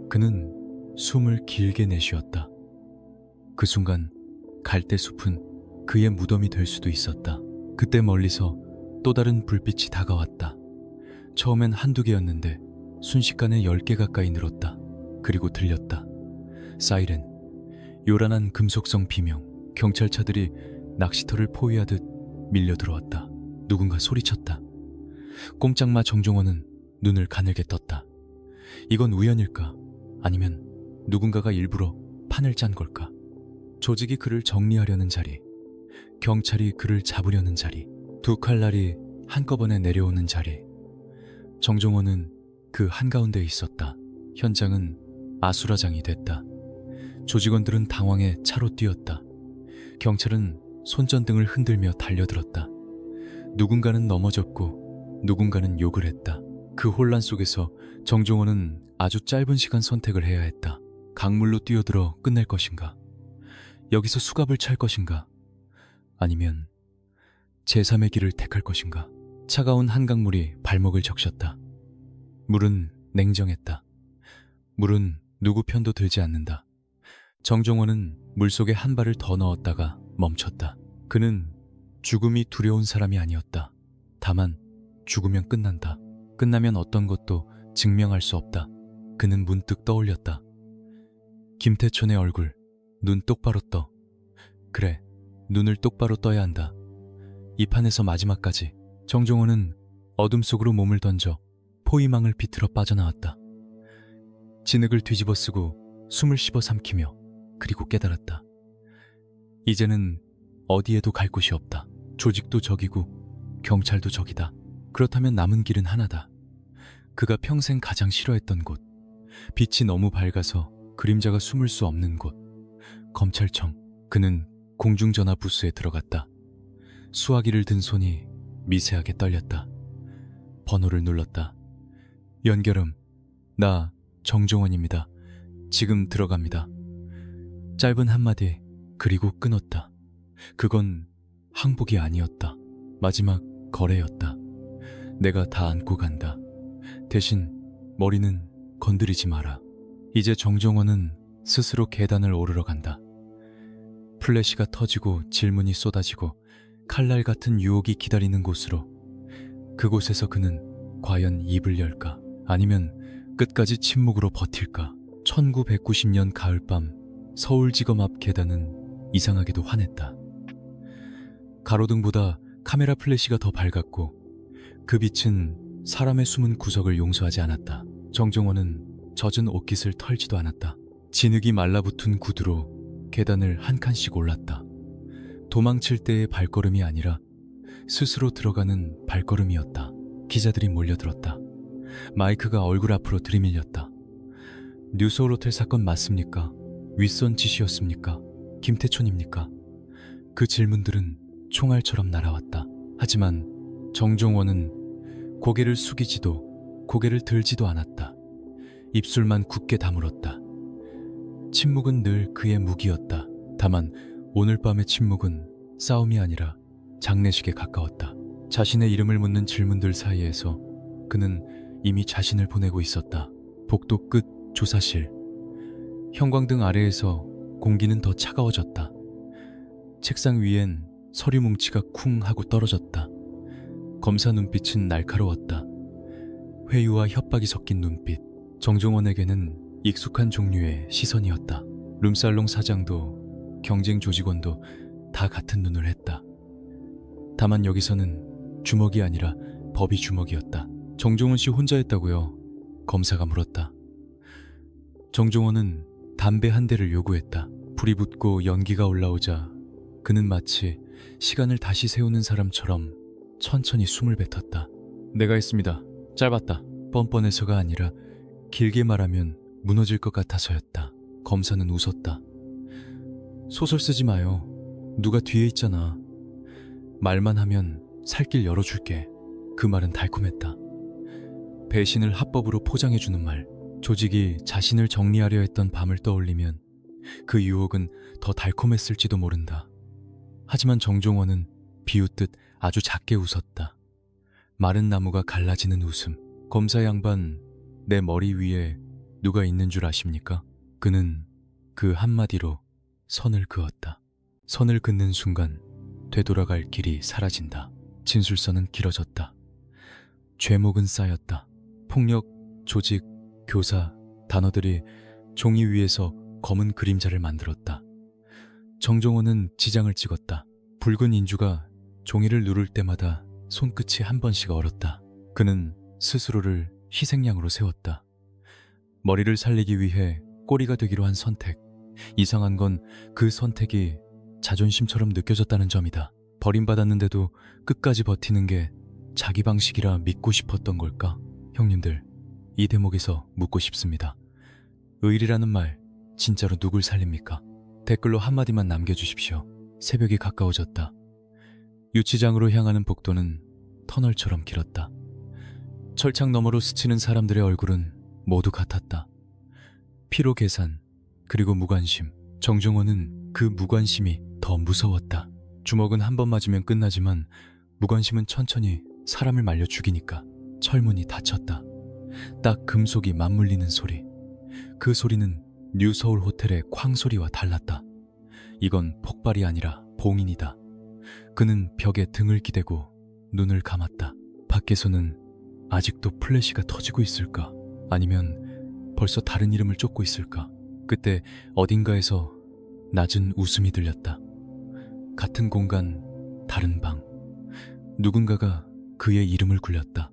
그는 숨을 길게 내쉬었다. 그 순간 갈대숲은 그의 무덤이 될 수도 있었다. 그때 멀리서 또 다른 불빛이 다가왔다. 처음엔 한두 개였는데 순식간에 10개 가까이 늘었다. 그리고 들렸다. 사이렌, 요란한 금속성 비명. 경찰차들이 낚시터를 포위하듯 밀려들어왔다. 누군가 소리쳤다. 꼼짝마 정종원은 눈을 가늘게 떴다. 이건 우연일까? 아니면 누군가가 일부러 판을 짠 걸까? 조직이 그를 정리하려는 자리, 경찰이 그를 잡으려는 자리, 두 칼날이 한꺼번에 내려오는 자리. 정종원은 그 한가운데에 있었다. 현장은 아수라장이 됐다. 조직원들은 당황해 차로 뛰었다. 경찰은 손전등을 흔들며 달려들었다. 누군가는 넘어졌고 누군가는 욕을 했다. 그 혼란 속에서 정종원은 아주 짧은 시간 선택을 해야 했다. 강물로 뛰어들어 끝낼 것인가? 여기서 수갑을 찰 것인가? 아니면 제3의 길을 택할 것인가? 차가운 한강물이 발목을 적셨다. 물은 냉정했다. 물은 누구 편도 들지 않는다. 정종원은 물속에 한 발을 더 넣었다가 멈췄다. 그는 죽음이 두려운 사람이 아니었다. 다만 죽으면 끝난다. 끝나면 어떤 것도 증명할 수 없다. 그는 문득 떠올렸다. 김태촌의 얼굴, 눈 똑바로 떠. 그래, 눈을 똑바로 떠야 한다. 이 판에서 마지막까지. 정종원은 어둠 속으로 몸을 던져 포위망을 비틀어 빠져나왔다. 진흙을 뒤집어 쓰고 숨을 씹어 삼키며 그리고 깨달았다. 이제는 어디에도 갈 곳이 없다. 조직도 적이고 경찰도 적이다. 그렇다면 남은 길은 하나다. 그가 평생 가장 싫어했던 곳. 빛이 너무 밝아서 그림자가 숨을 수 없는 곳. 검찰청. 그는 공중전화 부스에 들어갔다. 수화기를 든 손이 미세하게 떨렸다. 번호를 눌렀다. 연결음. 나 정종원입니다. 지금 들어갑니다. 짧은 한마디, 그리고 끊었다. 그건 항복이 아니었다. 마지막 거래였다. 내가 다 안고 간다. 대신 머리는 건드리지 마라. 이제 정종원은 스스로 계단을 오르러 간다. 플래시가 터지고 질문이 쏟아지고 칼날 같은 유혹이 기다리는 곳으로. 그곳에서 그는 과연 입을 열까? 아니면 끝까지 침묵으로 버틸까? 1990년 가을밤 서울지검 앞 계단은 이상하게도 환했다. 가로등보다 카메라 플래시가 더 밝았고 그 빛은 사람의 숨은 구석을 용서하지 않았다. 정종원은 젖은 옷깃을 털지도 않았다. 진흙이 말라붙은 구두로 계단을 한 칸씩 올랐다. 도망칠 때의 발걸음이 아니라 스스로 들어가는 발걸음이었다. 기자들이 몰려들었다. 마이크가 얼굴 앞으로 들이밀렸다. 뉴스홀 호텔 사건 맞습니까? 윗선 지시였습니까? 김태촌입니까? 그 질문들은 총알처럼 날아왔다. 하지만 정종원은 고개를 숙이지도 고개를 들지도 않았다. 입술만 굳게 다물었다. 침묵은 늘 그의 무기였다. 다만 오늘 밤의 침묵은 싸움이 아니라 장례식에 가까웠다. 자신의 이름을 묻는 질문들 사이에서 그는 이미 자신을 보내고 있었다. 복도 끝 조사실. 형광등 아래에서 공기는 더 차가워졌다. 책상 위엔 서류 뭉치가 쿵 하고 떨어졌다. 검사 눈빛은 날카로웠다. 회유와 협박이 섞인 눈빛. 정종원에게는 익숙한 종류의 시선이었다. 룸살롱 사장도 경쟁 조직원도 다 같은 눈을 했다. 다만 여기서는 주먹이 아니라 법이 주먹이었다. 정종원 씨 혼자 했다고요? 검사가 물었다. 정종원은 담배 한 대를 요구했다. 불이 붙고 연기가 올라오자 그는 마치 시간을 다시 세우는 사람처럼 천천히 숨을 뱉었다. 내가 했습니다. 짧았다. 뻔뻔해서가 아니라 길게 말하면 무너질 것 같아서였다. 검사는 웃었다. 소설 쓰지 마요. 누가 뒤에 있잖아. 말만 하면 살 길 열어줄게. 그 말은 달콤했다. 배신을 합법으로 포장해주는 말. 조직이 자신을 정리하려 했던 밤을 떠올리면 그 유혹은 더 달콤했을지도 모른다. 하지만 정종원은 비웃듯 아주 작게 웃었다. 마른 나무가 갈라지는 웃음. 검사 양반, 내 머리 위에 누가 있는 줄 아십니까? 그는 그 한마디로 선을 그었다. 선을 긋는 순간 되돌아갈 길이 사라진다. 진술서는 길어졌다. 죄목은 쌓였다. 폭력, 조직, 교사, 단어들이 종이 위에서 검은 그림자를 만들었다. 정종원은 지장을 찍었다. 붉은 인주가 종이를 누를 때마다 손끝이 한 번씩 얼었다. 그는 스스로를 희생양으로 세웠다. 머리를 살리기 위해 꼬리가 되기로 한 선택. 이상한 건 그 선택이 자존심처럼 느껴졌다는 점이다. 버림받았는데도 끝까지 버티는 게 자기 방식이라 믿고 싶었던 걸까? 형님들, 이 대목에서 묻고 싶습니다. 의리라는 말 진짜로 누굴 살립니까? 댓글로 한마디만 남겨주십시오. 새벽이 가까워졌다. 유치장으로 향하는 복도는 터널처럼 길었다. 철창 너머로 스치는 사람들의 얼굴은 모두 같았다. 피로 계산, 그리고 무관심. 정종원은 그 무관심이 더 무서웠다. 주먹은 한 번 맞으면 끝나지만 무관심은 천천히 사람을 말려 죽이니까. 철문이 닫혔다. 딱 금속이 맞물리는 소리. 그 소리는 뉴서울 호텔의 쾅 소리와 달랐다. 이건 폭발이 아니라 봉인이다. 그는 벽에 등을 기대고 눈을 감았다. 밖에서는 아직도 플래시가 터지고 있을까? 아니면 벌써 다른 이름을 쫓고 있을까? 그때 어딘가에서 낮은 웃음이 들렸다. 같은 공간, 다른 방. 누군가가 그의 이름을 굴렸다.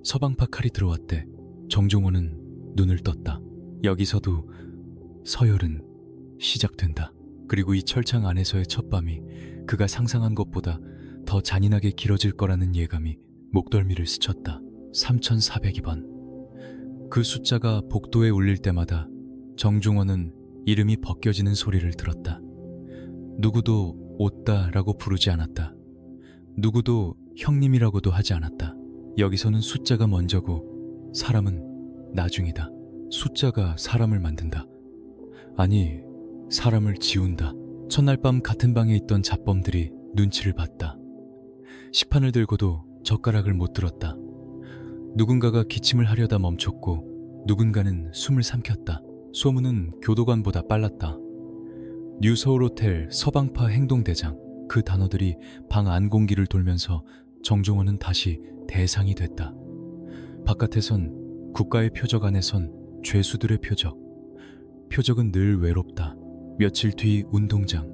서방파 칼이 들어왔대. 정종원은 눈을 떴다. 여기서도 서열은 시작된다. 그리고 이 철창 안에서의 첫밤이 그가 상상한 것보다 더 잔인하게 길어질 거라는 예감이 목덜미를 스쳤다. 3402번. 그 숫자가 복도에 울릴 때마다 정종원은 이름이 벗겨지는 소리를 들었다. 누구도 오따라고 부르지 않았다. 누구도 형님이라고도 하지 않았다. 여기서는 숫자가 먼저고 사람은 나중이다. 숫자가 사람을 만든다. 아니, 사람을 지운다. 첫날 밤 같은 방에 있던 잡범들이 눈치를 봤다. 식판을 들고도 젓가락을 못 들었다. 누군가가 기침을 하려다 멈췄고 누군가는 숨을 삼켰다. 소문은 교도관보다 빨랐다. 뉴서울 호텔 서방파 행동대장. 그 단어들이 방 안 공기를 돌면서 정종원은 다시 대상이 됐다. 바깥에선 국가의 표적, 안에선 죄수들의 표적. 표적은 늘 외롭다. 며칠 뒤 운동장.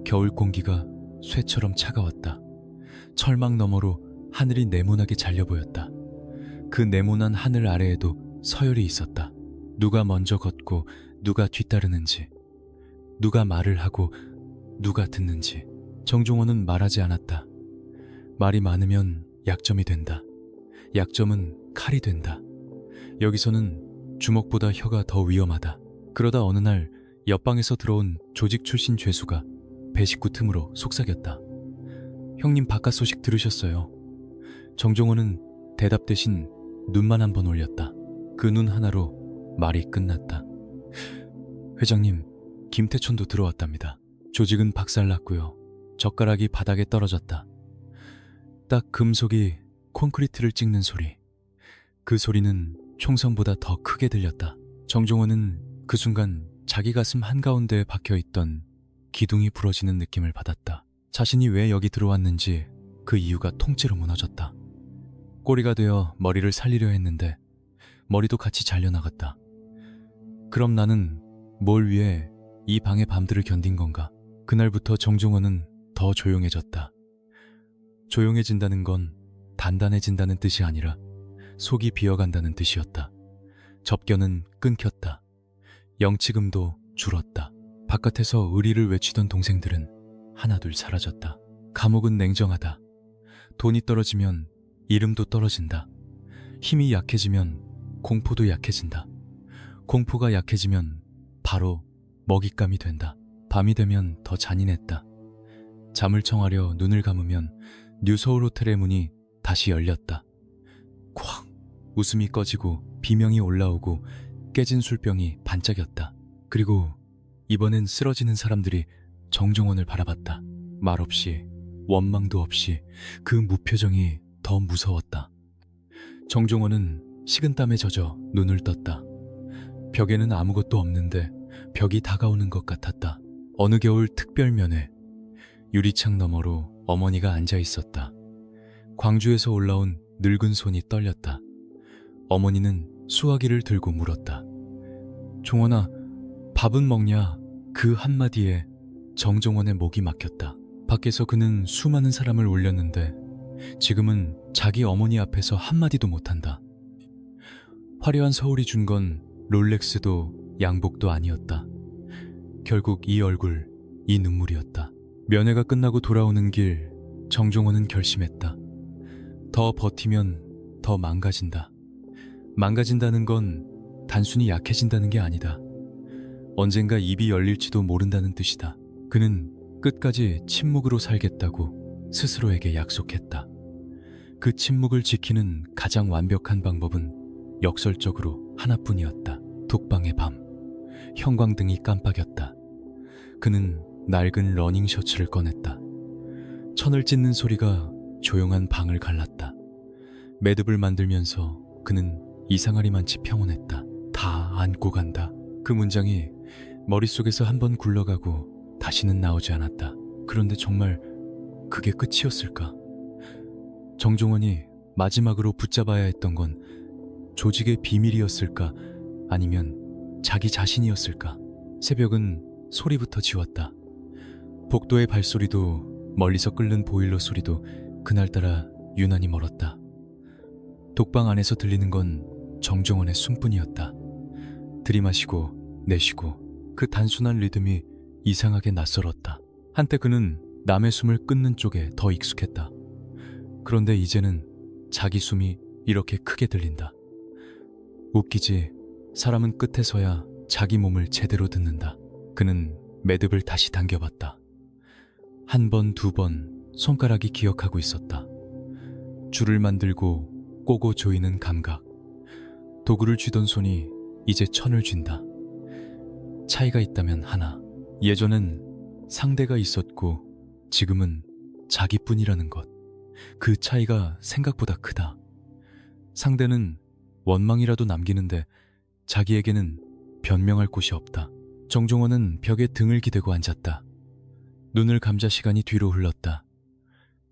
겨울 공기가 쇠처럼 차가웠다. 철망 너머로 하늘이 네모나게 잘려 보였다. 그 네모난 하늘 아래에도 서열이 있었다. 누가 먼저 걷고 누가 뒤따르는지, 누가 말을 하고 누가 듣는지. 정종원은 말하지 않았다. 말이 많으면 약점이 된다. 약점은 칼이 된다. 여기서는 주먹보다 혀가 더 위험하다. 그러다 어느 날 옆방에서 들어온 조직 출신 죄수가 배 식구 틈으로 속삭였다. 형님 바깥 소식 들으셨어요? 정종원은 대답 대신 눈만 한 번 올렸다. 그 눈 하나로 말이 끝났다. 회장님, 김태천도 들어왔답니다. 조직은 박살났고요. 젓가락이 바닥에 떨어졌다. 딱 금속이 콘크리트를 찍는 소리. 그 소리는 총성보다 더 크게 들렸다. 정종원은 그 순간 자기 가슴 한가운데에 박혀있던 기둥이 부러지는 느낌을 받았다. 자신이 왜 여기 들어왔는지 그 이유가 통째로 무너졌다. 꼬리가 되어 머리를 살리려 했는데 머리도 같이 잘려나갔다. 그럼 나는 뭘 위해 이 방의 밤들을 견딘 건가? 그날부터 정종원은 더 조용해졌다. 조용해진다는 건 단단해진다는 뜻이 아니라 속이 비어간다는 뜻이었다. 접견은 끊겼다. 영치금도 줄었다. 바깥에서 의리를 외치던 동생들은 하나둘 사라졌다. 감옥은 냉정하다. 돈이 떨어지면 이름도 떨어진다. 힘이 약해지면 공포도 약해진다. 공포가 약해지면 바로 먹잇감이 된다. 밤이 되면 더 잔인했다. 잠을 청하려 눈을 감으면 뉴서울 호텔의 문이 다시 열렸다. 쾅! 웃음이 꺼지고 비명이 올라오고 깨진 술병이 반짝였다. 그리고 이번엔 쓰러지는 사람들이 정종원을 바라봤다. 말없이, 원망도 없이 그 무표정이 더 무서웠다. 정종원은 식은땀에 젖어 눈을 떴다. 벽에는 아무것도 없는데 벽이 다가오는 것 같았다. 어느 겨울 특별면회. 유리창 너머로 어머니가 앉아 있었다. 광주에서 올라온 늙은 손이 떨렸다. 어머니는 수화기를 들고 물었다. 종원아, 밥은 먹냐? 그 한마디에 정종원의 목이 막혔다. 밖에서 그는 수많은 사람을 울렸는데 지금은 자기 어머니 앞에서 한마디도 못한다. 화려한 서울이 준 건 롤렉스도 양복도 아니었다. 결국 이 얼굴, 이 눈물이었다. 면회가 끝나고 돌아오는 길, 정종원은 결심했다. 더 버티면 더 망가진다. 망가진다는 건 단순히 약해진다는 게 아니다. 언젠가 입이 열릴지도 모른다는 뜻이다. 그는 끝까지 침묵으로 살겠다고 스스로에게 약속했다. 그 침묵을 지키는 가장 완벽한 방법은 역설적으로 하나뿐이었다. 독방의 밤, 형광등이 깜빡였다. 그는 낡은 러닝 셔츠를 꺼냈다. 천을 찢는 소리가 조용한 방을 갈랐다. 매듭을 만들면서 그는 이상하리만치 평온했다. 다 안고 간다. 그 문장이 머릿속에서 한 번 굴러가고 다시는 나오지 않았다. 그런데 정말 그게 끝이었을까? 정종원이 마지막으로 붙잡아야 했던 건 조직의 비밀이었을까? 아니면 자기 자신이었을까? 새벽은 소리부터 지웠다. 복도의 발소리도 멀리서 끓는 보일러 소리도 그날따라 유난히 멀었다. 독방 안에서 들리는 건 정종원의 숨뿐이었다. 들이마시고 내쉬고 그 단순한 리듬이 이상하게 낯설었다. 한때 그는 남의 숨을 끊는 쪽에 더 익숙했다. 그런데 이제는 자기 숨이 이렇게 크게 들린다. 웃기지, 사람은 끝에서야 자기 몸을 제대로 듣는다. 그는 매듭을 다시 당겨봤다. 한 번, 두 번 손가락이 기억하고 있었다. 줄을 만들고 꼬고 조이는 감각. 도구를 쥐던 손이 이제 천을 쥔다. 차이가 있다면 하나. 예전엔 상대가 있었고 지금은 자기뿐이라는 것. 그 차이가 생각보다 크다. 상대는 원망이라도 남기는데 자기에게는 변명할 곳이 없다. 정종원은 벽에 등을 기대고 앉았다. 눈을 감자 시간이 뒤로 흘렀다.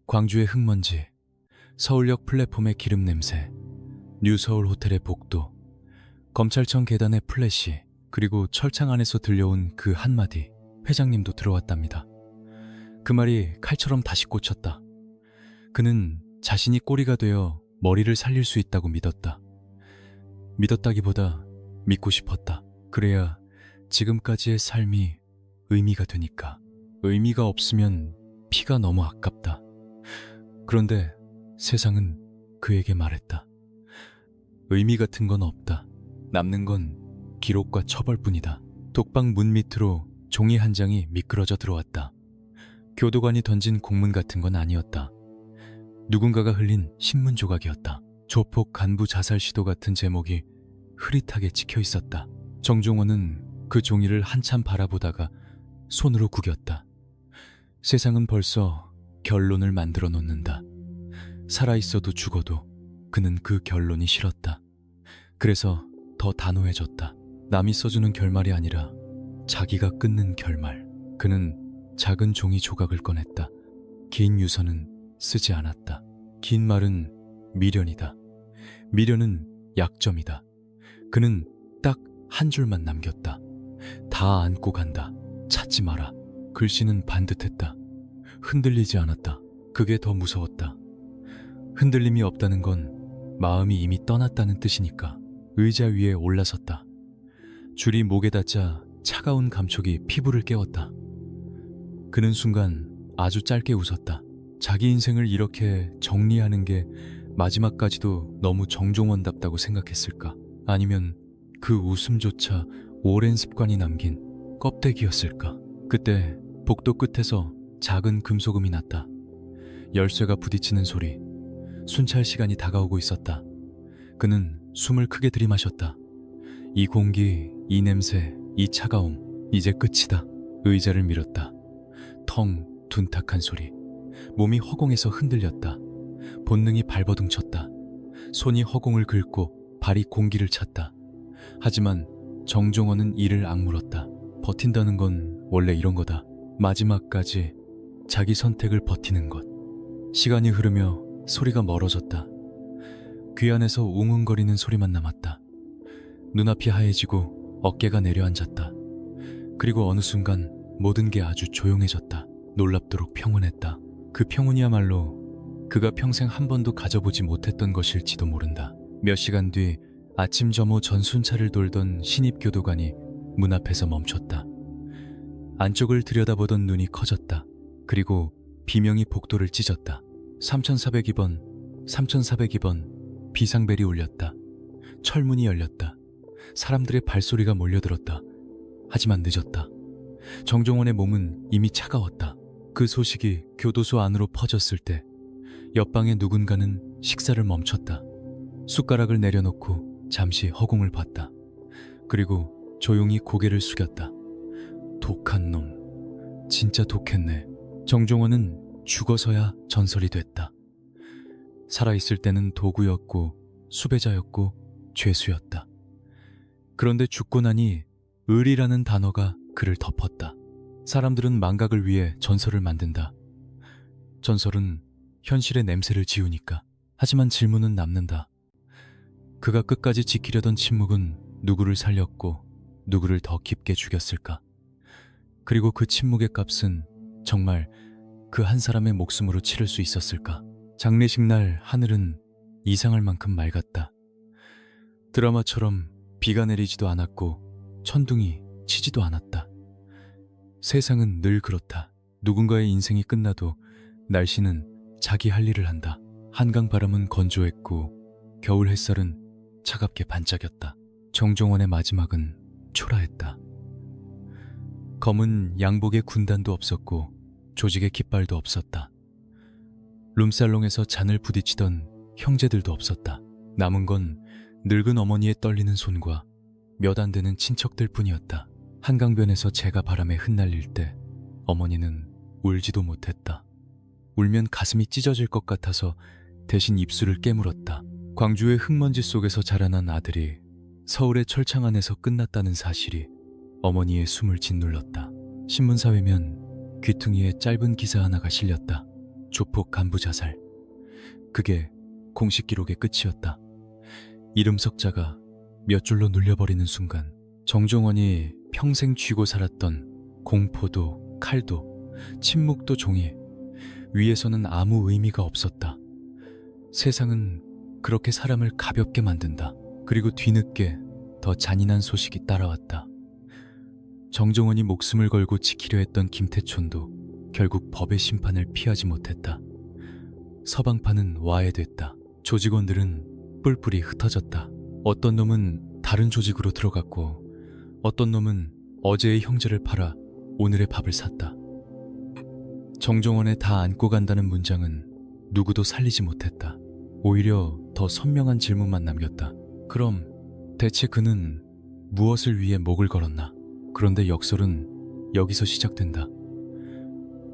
광주의 흙먼지, 서울역 플랫폼의 기름 냄새, 뉴서울 호텔의 복도, 검찰청 계단의 플래시, 그리고 철창 안에서 들려온 그 한마디, 회장님도 들어왔답니다. 그 말이 칼처럼 다시 꽂혔다. 그는 자신이 꼬리가 되어 머리를 살릴 수 있다고 믿었다. 믿었다기보다 믿고 싶었다. 그래야 지금까지의 삶이 의미가 되니까. 의미가 없으면 피가 너무 아깝다. 그런데 세상은 그에게 말했다. 의미 같은 건 없다. 남는 건 기록과 처벌뿐이다. 독방 문 밑으로 종이 한 장이 미끄러져 들어왔다. 교도관이 던진 공문 같은 건 아니었다. 누군가가 흘린 신문 조각이었다. 조폭 간부 자살 시도 같은 제목이 흐릿하게 찍혀 있었다. 정종원은 그 종이를 한참 바라보다가 손으로 구겼다. 세상은 벌써 결론을 만들어 놓는다. 살아있어도 죽어도 그는 그 결론이 싫었다. 그래서 더 단호해졌다. 남이 써주는 결말이 아니라 자기가 끊는 결말. 그는 작은 종이 조각을 꺼냈다. 긴 유서는 쓰지 않았다. 긴 말은 미련이다. 미련은 약점이다. 그는 딱 한 줄만 남겼다. 다 안고 간다. 찾지 마라. 글씨는 반듯했다. 흔들리지 않았다. 그게 더 무서웠다. 흔들림이 없다는 건 마음이 이미 떠났다는 뜻이니까. 의자 위에 올라섰다. 줄이 목에 닿자 차가운 감촉이 피부를 깨웠다. 그는 순간 아주 짧게 웃었다. 자기 인생을 이렇게 정리하는 게 마지막까지도 너무 정종원답다고 생각했을까? 아니면 그 웃음조차 오랜 습관이 남긴 껍데기였을까? 그때 복도 끝에서 작은 금소금이 났다. 열쇠가 부딪히는 소리. 순찰 시간이 다가오고 있었다. 그는 숨을 크게 들이마셨다. 이 공기, 이 냄새, 이 차가움, 이제 끝이다. 의자를 밀었다. 텅 둔탁한 소리. 몸이 허공에서 흔들렸다. 본능이 발버둥 쳤다. 손이 허공을 긁고 발이 공기를 찼다. 하지만 정종원은 이를 악물었다. 버틴다는 건 원래 이런 거다. 마지막까지 자기 선택을 버티는 것. 시간이 흐르며 소리가 멀어졌다. 귀 안에서 웅웅거리는 소리만 남았다. 눈앞이 하얘지고 어깨가 내려앉았다. 그리고 어느 순간 모든 게 아주 조용해졌다. 놀랍도록 평온했다. 그 평온이야말로 그가 평생 한 번도 가져보지 못했던 것일지도 모른다. 몇 시간 뒤 아침 점호 전순찰을 돌던 신입교도관이 문 앞에서 멈췄다. 안쪽을 들여다보던 눈이 커졌다. 그리고 비명이 복도를 찢었다. 3402번, 3402번. 비상벨이 울렸다. 철문이 열렸다. 사람들의 발소리가 몰려들었다. 하지만 늦었다. 정종원의 몸은 이미 차가웠다. 그 소식이 교도소 안으로 퍼졌을 때 옆방의 누군가는 식사를 멈췄다. 숟가락을 내려놓고 잠시 허공을 봤다. 그리고 조용히 고개를 숙였다. 독한 놈, 진짜 독했네. 정종원은 죽어서야 전설이 됐다. 살아있을 때는 도구였고 수배자였고 죄수였다. 그런데 죽고 나니 을이라는 단어가 그를 덮었다. 사람들은 망각을 위해 전설을 만든다. 전설은 현실의 냄새를 지우니까. 하지만 질문은 남는다. 그가 끝까지 지키려던 침묵은 누구를 살렸고 누구를 더 깊게 죽였을까? 그리고 그 침묵의 값은 정말 그 한 사람의 목숨으로 치를 수 있었을까? 장례식 날 하늘은 이상할 만큼 맑았다. 드라마처럼 비가 내리지도 않았고 천둥이 치지도 않았다. 세상은 늘 그렇다. 누군가의 인생이 끝나도 날씨는 자기 할 일을 한다. 한강 바람은 건조했고 겨울 햇살은 차갑게 반짝였다. 정종원의 마지막은 초라했다. 검은 양복의 군단도 없었고 조직의 깃발도 없었다. 룸살롱에서 잔을 부딪히던 형제들도 없었다. 남은 건 늙은 어머니의 떨리는 손과 몇 안 되는 친척들 뿐이었다. 한강변에서 재가 바람에 흩날릴 때 어머니는 울지도 못했다. 울면 가슴이 찢어질 것 같아서 대신 입술을 깨물었다. 광주의 흙먼지 속에서 자라난 아들이 서울의 철창 안에서 끝났다는 사실이 어머니의 숨을 짓눌렀다. 신문사회면 귀퉁이에 짧은 기사 하나가 실렸다. 조폭 간부 자살. 그게 공식 기록의 끝이었다. 이름 석자가 몇 줄로 눌려버리는 순간 정종원이 평생 쥐고 살았던 공포도 칼도 침묵도 종이 위에서는 아무 의미가 없었다. 세상은 그렇게 사람을 가볍게 만든다. 그리고 뒤늦게 더 잔인한 소식이 따라왔다. 정종원이 목숨을 걸고 지키려 했던 김태촌도 결국 법의 심판을 피하지 못했다. 서방파는 와해됐다. 조직원들은 뿔뿔이 흩어졌다. 어떤 놈은 다른 조직으로 들어갔고 어떤 놈은 어제의 형제를 팔아 오늘의 밥을 샀다. 정종원에 다 안고 간다는 문장은 누구도 살리지 못했다. 오히려 더 선명한 질문만 남겼다. 그럼 대체 그는 무엇을 위해 목을 걸었나? 그런데 역설은 여기서 시작된다.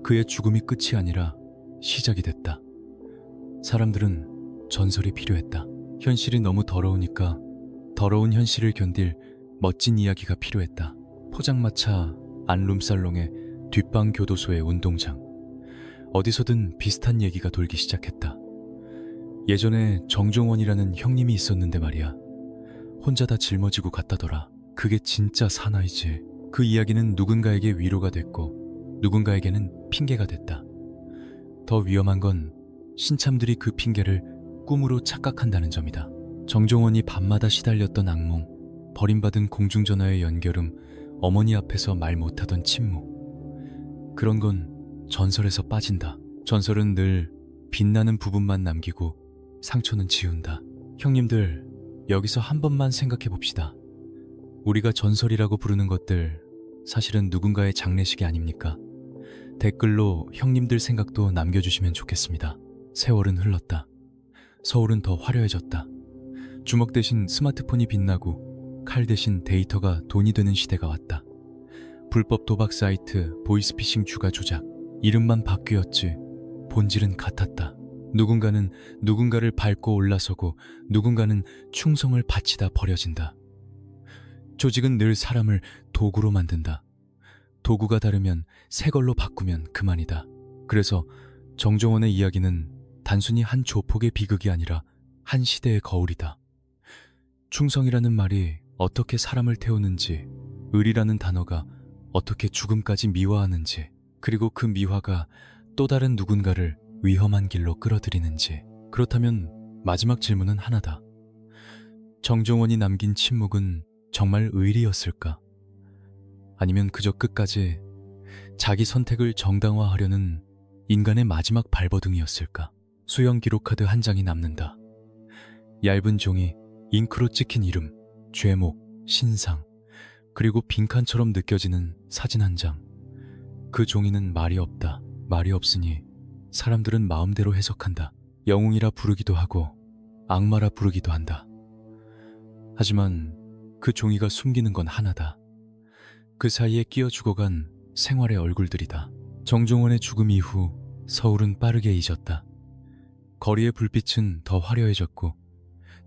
그의 죽음이 끝이 아니라 시작이 됐다. 사람들은 전설이 필요했다. 현실이 너무 더러우니까 더러운 현실을 견딜 멋진 이야기가 필요했다. 포장마차 안룸살롱의 뒷방 교도소의 운동장. 어디서든 비슷한 얘기가 돌기 시작했다. 예전에 정종원이라는 형님이 있었는데 말이야. 혼자 다 짊어지고 갔다더라. 그게 진짜 사나이지. 그 이야기는 누군가에게 위로가 됐고 누군가에게는 핑계가 됐다. 더 위험한 건 신참들이 그 핑계를 꿈으로 착각한다는 점이다. 정종원이 밤마다 시달렸던 악몽, 버림받은 공중전화의 연결음, 어머니 앞에서 말 못하던 침묵. 그런 건 전설에서 빠진다. 전설은 늘 빛나는 부분만 남기고 상처는 지운다. 형님들, 여기서 한 번만 생각해 봅시다. 우리가 전설이라고 부르는 것들 사실은 누군가의 장례식이 아닙니까? 댓글로 형님들 생각도 남겨주시면 좋겠습니다. 세월은 흘렀다. 서울은 더 화려해졌다. 주먹 대신 스마트폰이 빛나고 칼 대신 데이터가 돈이 되는 시대가 왔다. 불법 도박 사이트, 보이스피싱 추가 조작, 이름만 바뀌었지 본질은 같았다. 누군가는 누군가를 밟고 올라서고 누군가는 충성을 바치다 버려진다. 조직은 늘 사람을 도구로 만든다. 도구가 다르면 새 걸로 바꾸면 그만이다. 그래서 정종원의 이야기는 단순히 한 조폭의 비극이 아니라 한 시대의 거울이다. 충성이라는 말이 어떻게 사람을 태우는지, 을이라는 단어가 어떻게 죽음까지 미화하는지, 그리고 그 미화가 또 다른 누군가를 위험한 길로 끌어들이는지. 그렇다면 마지막 질문은 하나다. 정종원이 남긴 침묵은 정말 의리였을까? 아니면 그저 끝까지 자기 선택을 정당화하려는 인간의 마지막 발버둥이었을까? 수형 기록카드 한 장이 남는다. 얇은 종이 잉크로 찍힌 이름, 죄목, 신상, 그리고 빈칸처럼 느껴지는 사진 한 장. 그 종이는 말이 없다. 말이 없으니 사람들은 마음대로 해석한다. 영웅이라 부르기도 하고 악마라 부르기도 한다. 하지만 그 종이가 숨기는 건 하나다. 그 사이에 끼어 죽어간 생활의 얼굴들이다. 정종원의 죽음 이후 서울은 빠르게 잊었다. 거리의 불빛은 더 화려해졌고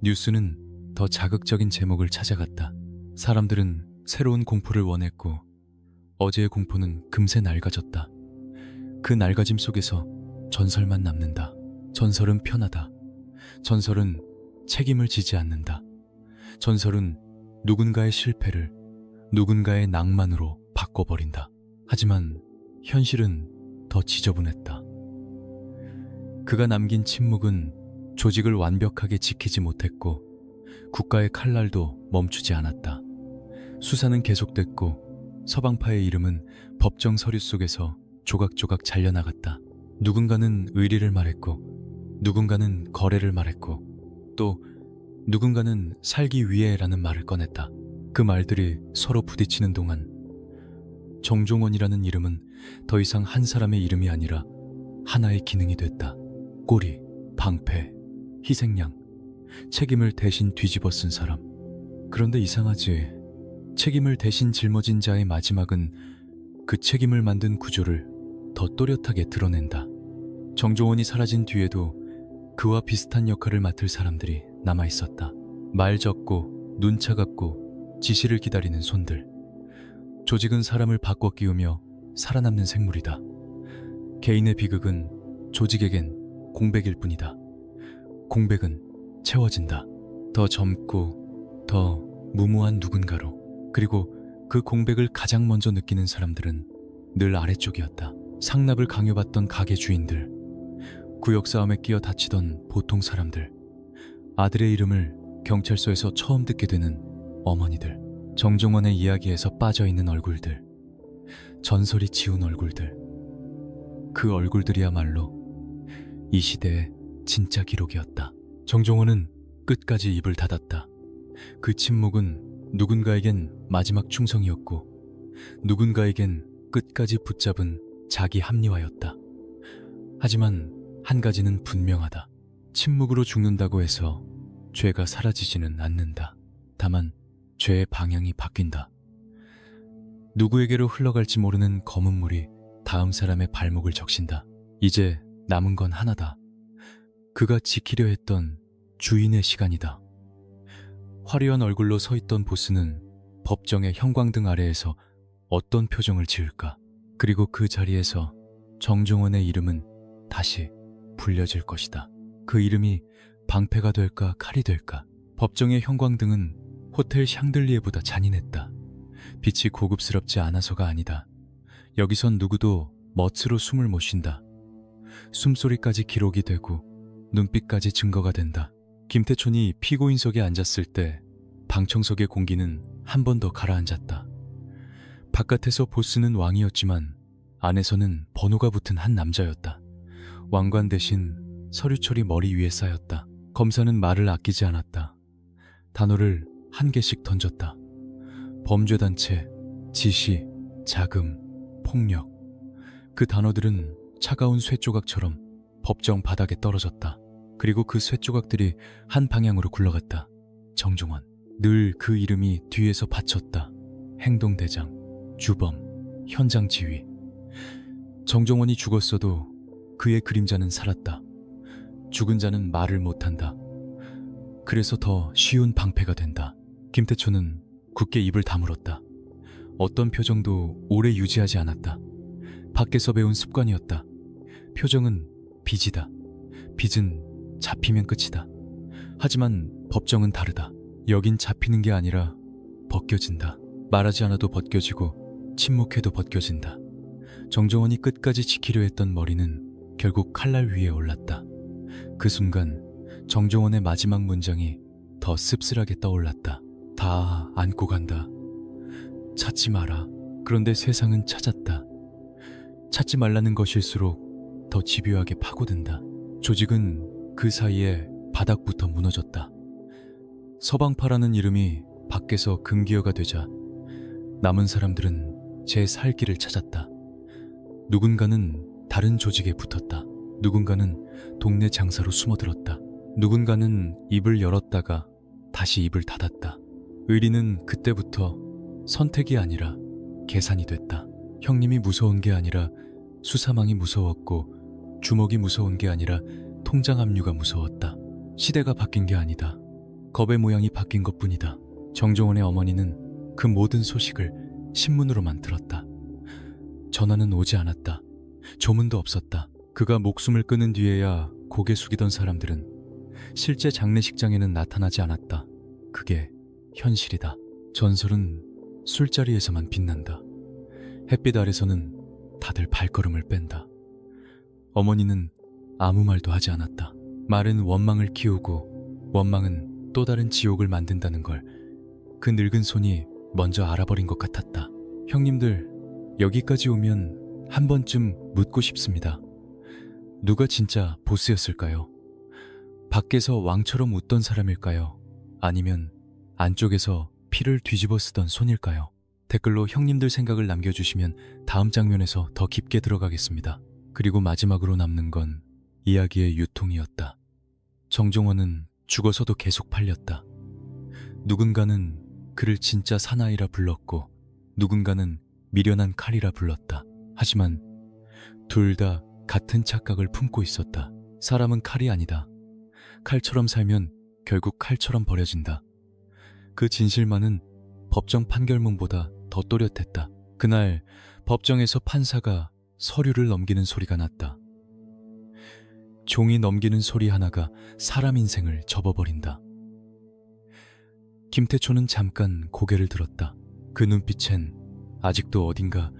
뉴스는 더 자극적인 제목을 찾아갔다. 사람들은 새로운 공포를 원했고 어제의 공포는 금세 낡아졌다. 그 낡아짐 속에서 전설만 남는다. 전설은 편하다. 전설은 책임을 지지 않는다. 전설은 누군가의 실패를 누군가의 낭만으로 바꿔버린다. 하지만 현실은 더 지저분했다. 그가 남긴 침묵은 조직을 완벽하게 지키지 못했고 국가의 칼날도 멈추지 않았다. 수사는 계속됐고 서방파의 이름은 법정 서류 속에서 조각조각 잘려나갔다. 누군가는 의리를 말했고 누군가는 거래를 말했고 또 누군가는 살기 위해라는 말을 꺼냈다. 그 말들이 서로 부딪히는 동안 정종원이라는 이름은 더 이상 한 사람의 이름이 아니라 하나의 기능이 됐다. 꼬리, 방패, 희생양, 책임을 대신 뒤집어 쓴 사람. 그런데 이상하지. 책임을 대신 짊어진 자의 마지막은 그 책임을 만든 구조를 더 또렷하게 드러낸다. 정종원이 사라진 뒤에도 그와 비슷한 역할을 맡을 사람들이 남아있었다. 말 적고 눈 차갑고 지시를 기다리는 손들. 조직은 사람을 바꿔 끼우며 살아남는 생물이다. 개인의 비극은 조직에겐 공백일 뿐이다. 공백은 채워진다. 더 젊고 더 무모한 누군가로. 그리고 그 공백을 가장 먼저 느끼는 사람들은 늘 아래쪽이었다. 상납을 강요받던 가게 주인들, 구역 싸움에 끼어 다치던 보통 사람들, 아들의 이름을 경찰서에서 처음 듣게 되는 어머니들, 정종원의 이야기에서 빠져있는 얼굴들, 전설이 지운 얼굴들. 그 얼굴들이야말로 이 시대의 진짜 기록이었다. 정종원은 끝까지 입을 닫았다. 그 침묵은 누군가에겐 마지막 충성이었고 누군가에겐 끝까지 붙잡은 자기 합리화였다. 하지만 한 가지는 분명하다. 침묵으로 죽는다고 해서 죄가 사라지지는 않는다. 다만 죄의 방향이 바뀐다. 누구에게로 흘러갈지 모르는 검은 물이 다음 사람의 발목을 적신다. 이제 남은 건 하나다. 그가 지키려 했던 주인의 시간이다. 화려한 얼굴로 서 있던 보스는 법정의 형광등 아래에서 어떤 표정을 지을까? 그리고 그 자리에서 정종원의 이름은 다시 불려질 것이다. 그 이름이 방패가 될까 칼이 될까? 법정의 형광등은 호텔 샹들리에보다 잔인했다. 빛이 고급스럽지 않아서가 아니다. 여기선 누구도 멋으로 숨을 못 쉰다. 숨소리까지 기록이 되고 눈빛까지 증거가 된다. 김태촌이 피고인석에 앉았을 때 방청석의 공기는 한 번 더 가라앉았다. 바깥에서 보스는 왕이었지만 안에서는 번호가 붙은 한 남자였다. 왕관 대신 서류철이 머리 위에 쌓였다. 검사는 말을 아끼지 않았다. 단어를 한 개씩 던졌다. 범죄단체, 지시, 자금, 폭력. 그 단어들은 차가운 쇠조각처럼 법정 바닥에 떨어졌다. 그리고 그 쇠조각들이 한 방향으로 굴러갔다. 정종원. 늘 그 이름이 뒤에서 바쳤다. 행동대장, 주범, 현장 지휘. 정종원이 죽었어도 그의 그림자는 살았다. 죽은 자는 말을 못한다. 그래서 더 쉬운 방패가 된다. 김태초는 굳게 입을 다물었다. 어떤 표정도 오래 유지하지 않았다. 밖에서 배운 습관이었다. 표정은 빚이다. 빚은 잡히면 끝이다. 하지만 법정은 다르다. 여긴 잡히는 게 아니라 벗겨진다. 말하지 않아도 벗겨지고 침묵해도 벗겨진다. 정종원이 끝까지 지키려 했던 머리는 결국 칼날 위에 올랐다. 그 순간 정종원의 마지막 문장이 더 씁쓸하게 떠올랐다. 다 안고 간다. 찾지 마라. 그런데 세상은 찾았다. 찾지 말라는 것일수록 더 집요하게 파고든다. 조직은 그 사이에 바닥부터 무너졌다. 서방파라는 이름이 밖에서 금기어가 되자 남은 사람들은 제 살 길을 찾았다. 누군가는 다른 조직에 붙었다. 누군가는 동네 장사로 숨어들었다. 누군가는 입을 열었다가 다시 입을 닫았다. 의리는 그때부터 선택이 아니라 계산이 됐다. 형님이 무서운 게 아니라 수사망이 무서웠고, 주먹이 무서운 게 아니라 통장 압류가 무서웠다. 시대가 바뀐 게 아니다. 겁의 모양이 바뀐 것뿐이다. 정종원의 어머니는 그 모든 소식을 신문으로만 들었다. 전화는 오지 않았다. 조문도 없었다. 그가 목숨을 끊은 뒤에야 고개 숙이던 사람들은 실제 장례식장에는 나타나지 않았다. 그게 현실이다. 전설은 술자리에서만 빛난다. 햇빛 아래서는 다들 발걸음을 뺀다. 어머니는 아무 말도 하지 않았다. 말은 원망을 키우고 원망은 또 다른 지옥을 만든다는 걸 그 늙은 손이 먼저 알아버린 것 같았다. 형님들, 여기까지 오면 한 번쯤 묻고 싶습니다. 누가 진짜 보스였을까요? 밖에서 왕처럼 웃던 사람일까요? 아니면 안쪽에서 피를 뒤집어 쓰던 손일까요? 댓글로 형님들 생각을 남겨주시면 다음 장면에서 더 깊게 들어가겠습니다. 그리고 마지막으로 남는 건 이야기의 유통이었다. 정종원은 죽어서도 계속 팔렸다. 누군가는 그를 진짜 사나이라 불렀고, 누군가는 미련한 칼이라 불렀다. 하지만 둘 다 같은 착각을 품고 있었다. 사람은 칼이 아니다. 칼처럼 살면 결국 칼처럼 버려진다. 그 진실만은 법정 판결문보다 더 또렷했다. 그날 법정에서 판사가 서류를 넘기는 소리가 났다. 종이 넘기는 소리 하나가 사람 인생을 접어버린다. 김태초는 잠깐 고개를 들었다. 그 눈빛엔 아직도 어딘가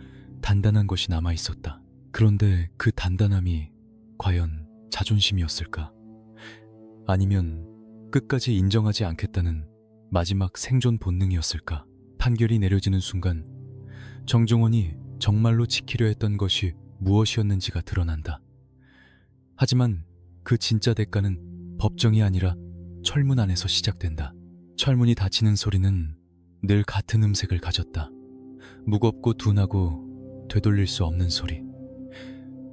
단단한 것이 남아있었다. 그런데 그 단단함이 과연 자존심이었을까? 아니면 끝까지 인정하지 않겠다는 마지막 생존 본능이었을까? 판결이 내려지는 순간 정종원이 정말로 지키려 했던 것이 무엇이었는지가 드러난다. 하지만 그 진짜 대가는 법정이 아니라 철문 안에서 시작된다. 철문이 닫히는 소리는 늘 같은 음색을 가졌다. 무겁고 둔하고 되돌릴 수 없는 소리.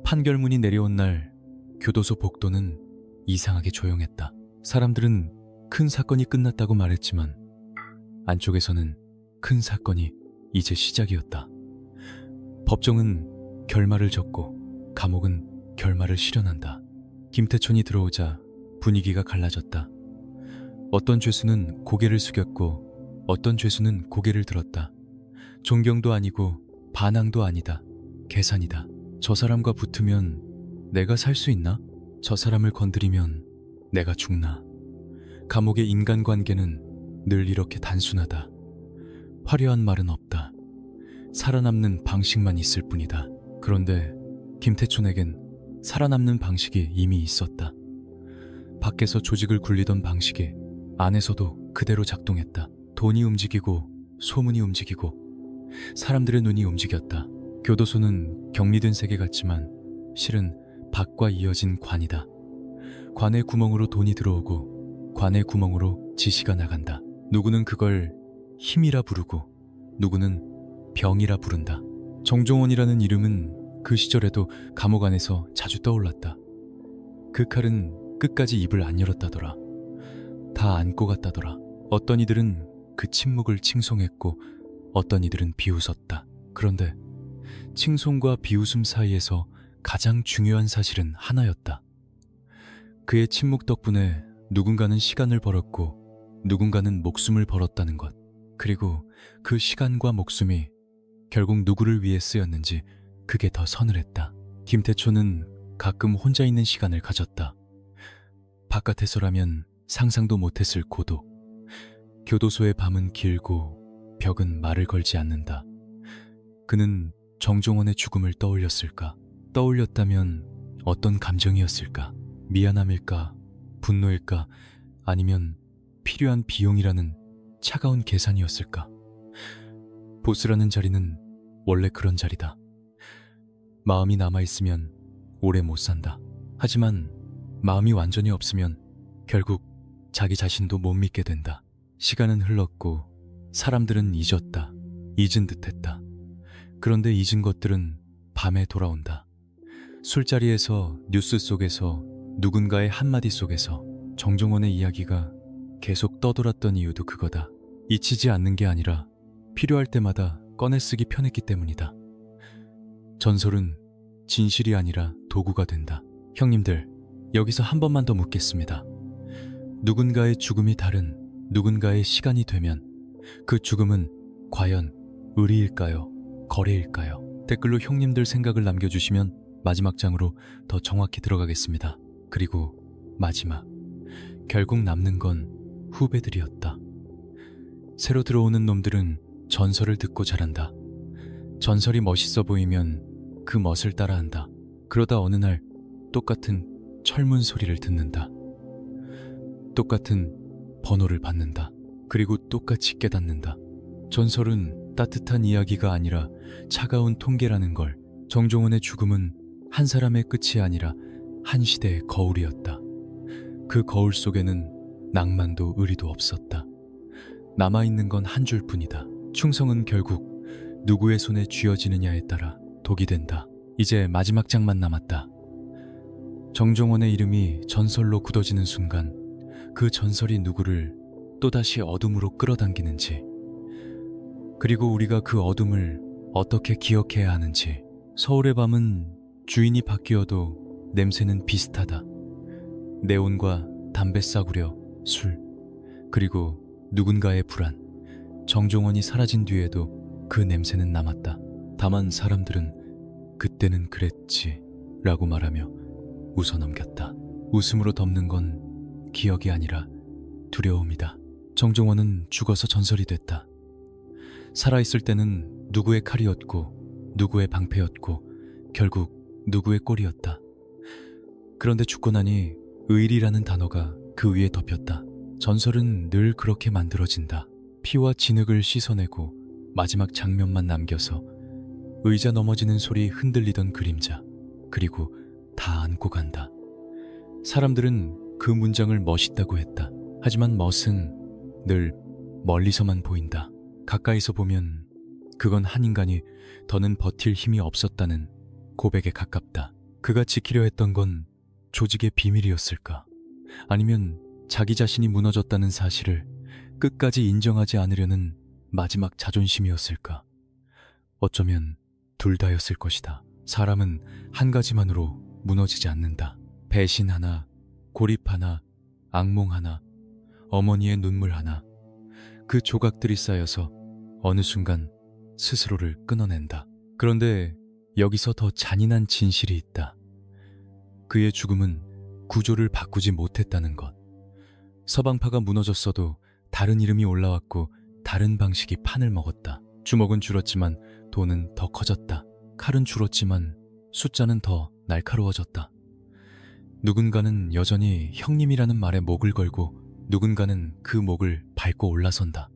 판결문이 내려온 날 교도소 복도는 이상하게 조용했다. 사람들은 큰 사건이 끝났다고 말했지만 안쪽에서는 큰 사건이 이제 시작이었다. 법정은 결말을 적고 감옥은 결말을 실현한다. 김태촌이 들어오자 분위기가 갈라졌다. 어떤 죄수는 고개를 숙였고 어떤 죄수는 고개를 들었다. 존경도 아니고 반항도 아니다. 계산이다. 저 사람과 붙으면 내가 살 수 있나? 저 사람을 건드리면 내가 죽나? 감옥의 인간관계는 늘 이렇게 단순하다. 화려한 말은 없다. 살아남는 방식만 있을 뿐이다. 그런데 김태촌에겐 살아남는 방식이 이미 있었다. 밖에서 조직을 굴리던 방식이 안에서도 그대로 작동했다. 돈이 움직이고 소문이 움직이고 사람들의 눈이 움직였다. 교도소는 격리된 세계 같지만 실은 밖과 이어진 관이다. 관의 구멍으로 돈이 들어오고 관의 구멍으로 지시가 나간다. 누구는 그걸 힘이라 부르고 누구는 병이라 부른다. 정종원이라는 이름은 그 시절에도 감옥 안에서 자주 떠올랐다. 그 칼은 끝까지 입을 안 열었다더라. 다 안고 갔다더라. 어떤 이들은 그 침묵을 칭송했고 어떤 이들은 비웃었다. 그런데 칭송과 비웃음 사이에서 가장 중요한 사실은 하나였다. 그의 침묵 덕분에 누군가는 시간을 벌었고 누군가는 목숨을 벌었다는 것. 그리고 그 시간과 목숨이 결국 누구를 위해 쓰였는지 그게 더 서늘했다. 김태초는 가끔 혼자 있는 시간을 가졌다. 바깥에서라면 상상도 못했을 고독. 교도소의 밤은 길고 벽은 말을 걸지 않는다. 그는 정종원의 죽음을 떠올렸을까? 떠올렸다면 어떤 감정이었을까? 미안함일까? 분노일까? 아니면 필요한 비용이라는 차가운 계산이었을까? 보스라는 자리는 원래 그런 자리다. 마음이 남아있으면 오래 못 산다. 하지만 마음이 완전히 없으면 결국 자기 자신도 못 믿게 된다. 시간은 흘렀고 사람들은 잊었다. 잊은 듯했다. 그런데 잊은 것들은 밤에 돌아온다. 술자리에서, 뉴스 속에서, 누군가의 한마디 속에서 정종원의 이야기가 계속 떠돌았던 이유도 그거다. 잊히지 않는 게 아니라 필요할 때마다 꺼내 쓰기 편했기 때문이다. 전설은 진실이 아니라 도구가 된다. 형님들, 여기서 한 번만 더 묻겠습니다. 누군가의 죽음이 다른 누군가의 시간이 되면 그 죽음은 과연 의리일까요? 거래일까요? 댓글로 형님들 생각을 남겨주시면 마지막 장으로 더 정확히 들어가겠습니다. 그리고 마지막, 결국 남는 건 후배들이었다. 새로 들어오는 놈들은 전설을 듣고 자란다. 전설이 멋있어 보이면 그 멋을 따라한다. 그러다 어느 날 똑같은 철문 소리를 듣는다. 똑같은 번호를 받는다. 그리고 똑같이 깨닫는다. 전설은 따뜻한 이야기가 아니라 차가운 통계라는 걸. 정종원의 죽음은 한 사람의 끝이 아니라 한 시대의 거울이었다. 그 거울 속에는 낭만도 의리도 없었다. 남아있는 건 한 줄뿐이다. 충성은 결국 누구의 손에 쥐어지느냐에 따라 독이 된다. 이제 마지막 장만 남았다. 정종원의 이름이 전설로 굳어지는 순간 그 전설이 누구를 또다시 어둠으로 끌어당기는지, 그리고 우리가 그 어둠을 어떻게 기억해야 하는지. 서울의 밤은 주인이 바뀌어도 냄새는 비슷하다. 네온과 담배 싸구려, 술, 그리고 누군가의 불안. 정종원이 사라진 뒤에도 그 냄새는 남았다. 다만 사람들은 그때는 그랬지 라고 말하며 웃어넘겼다. 웃음으로 덮는 건 기억이 아니라 두려움이다. 정종원은 죽어서 전설이 됐다. 살아있을 때는 누구의 칼이었고 누구의 방패였고 결국 누구의 꼴이었다. 그런데 죽고 나니 의리라는 단어가 그 위에 덮였다. 전설은 늘 그렇게 만들어진다. 피와 진흙을 씻어내고 마지막 장면만 남겨서 의자 넘어지는 소리, 흔들리던 그림자, 그리고 다 안고 간다. 사람들은 그 문장을 멋있다고 했다. 하지만 멋은 늘 멀리서만 보인다. 가까이서 보면 그건 한 인간이 더는 버틸 힘이 없었다는 고백에 가깝다. 그가 지키려 했던 건 조직의 비밀이었을까? 아니면 자기 자신이 무너졌다는 사실을 끝까지 인정하지 않으려는 마지막 자존심이었을까? 어쩌면 둘 다였을 것이다. 사람은 한 가지만으로 무너지지 않는다. 배신 하나, 고립 하나, 악몽 하나, 어머니의 눈물 하나, 그 조각들이 쌓여서 어느 순간 스스로를 끊어낸다. 그런데 여기서 더 잔인한 진실이 있다. 그의 죽음은 구조를 바꾸지 못했다는 것. 서방파가 무너졌어도 다른 이름이 올라왔고 다른 방식이 판을 먹었다. 주먹은 줄었지만 돈은 더 커졌다. 칼은 줄었지만 숫자는 더 날카로워졌다. 누군가는 여전히 형님이라는 말에 목을 걸고 누군가는 그 목을 밟고 올라선다.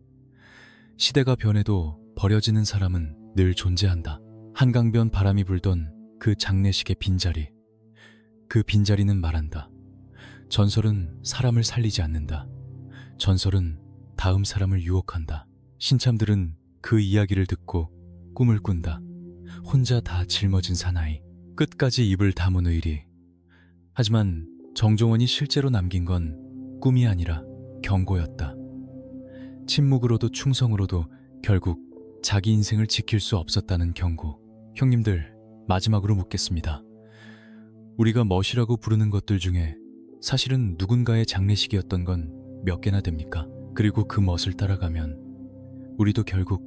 시대가 변해도 버려지는 사람은 늘 존재한다. 한강변 바람이 불던 그 장례식의 빈자리. 그 빈자리는 말한다. 전설은 사람을 살리지 않는다. 전설은 다음 사람을 유혹한다. 신참들은 그 이야기를 듣고 꿈을 꾼다. 혼자 다 짊어진 사나이. 끝까지 입을 다문 의리. 하지만 정종원이 실제로 남긴 건 꿈이 아니라 경고였다. 침묵으로도 충성으로도 결국 자기 인생을 지킬 수 없었다는 경고. 형님들, 마지막으로 묻겠습니다. 우리가 멋이라고 부르는 것들 중에 사실은 누군가의 장례식이었던 건 몇 개나 됩니까? 그리고 그 멋을 따라가면 우리도 결국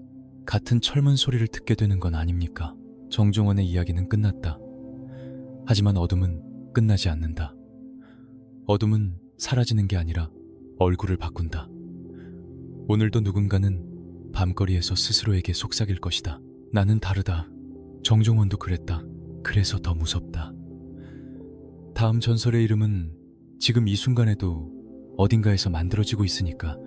같은 철문 소리를 듣게 되는 건 아닙니까? 정종원의 이야기는 끝났다. 하지만 어둠은 끝나지 않는다. 어둠은 사라지는 게 아니라 얼굴을 바꾼다. 오늘도 누군가는 밤거리에서 스스로에게 속삭일 것이다. 나는 다르다. 정종원도 그랬다. 그래서 더 무섭다. 다음 전설의 이름은 지금 이 순간에도 어딘가에서 만들어지고 있으니까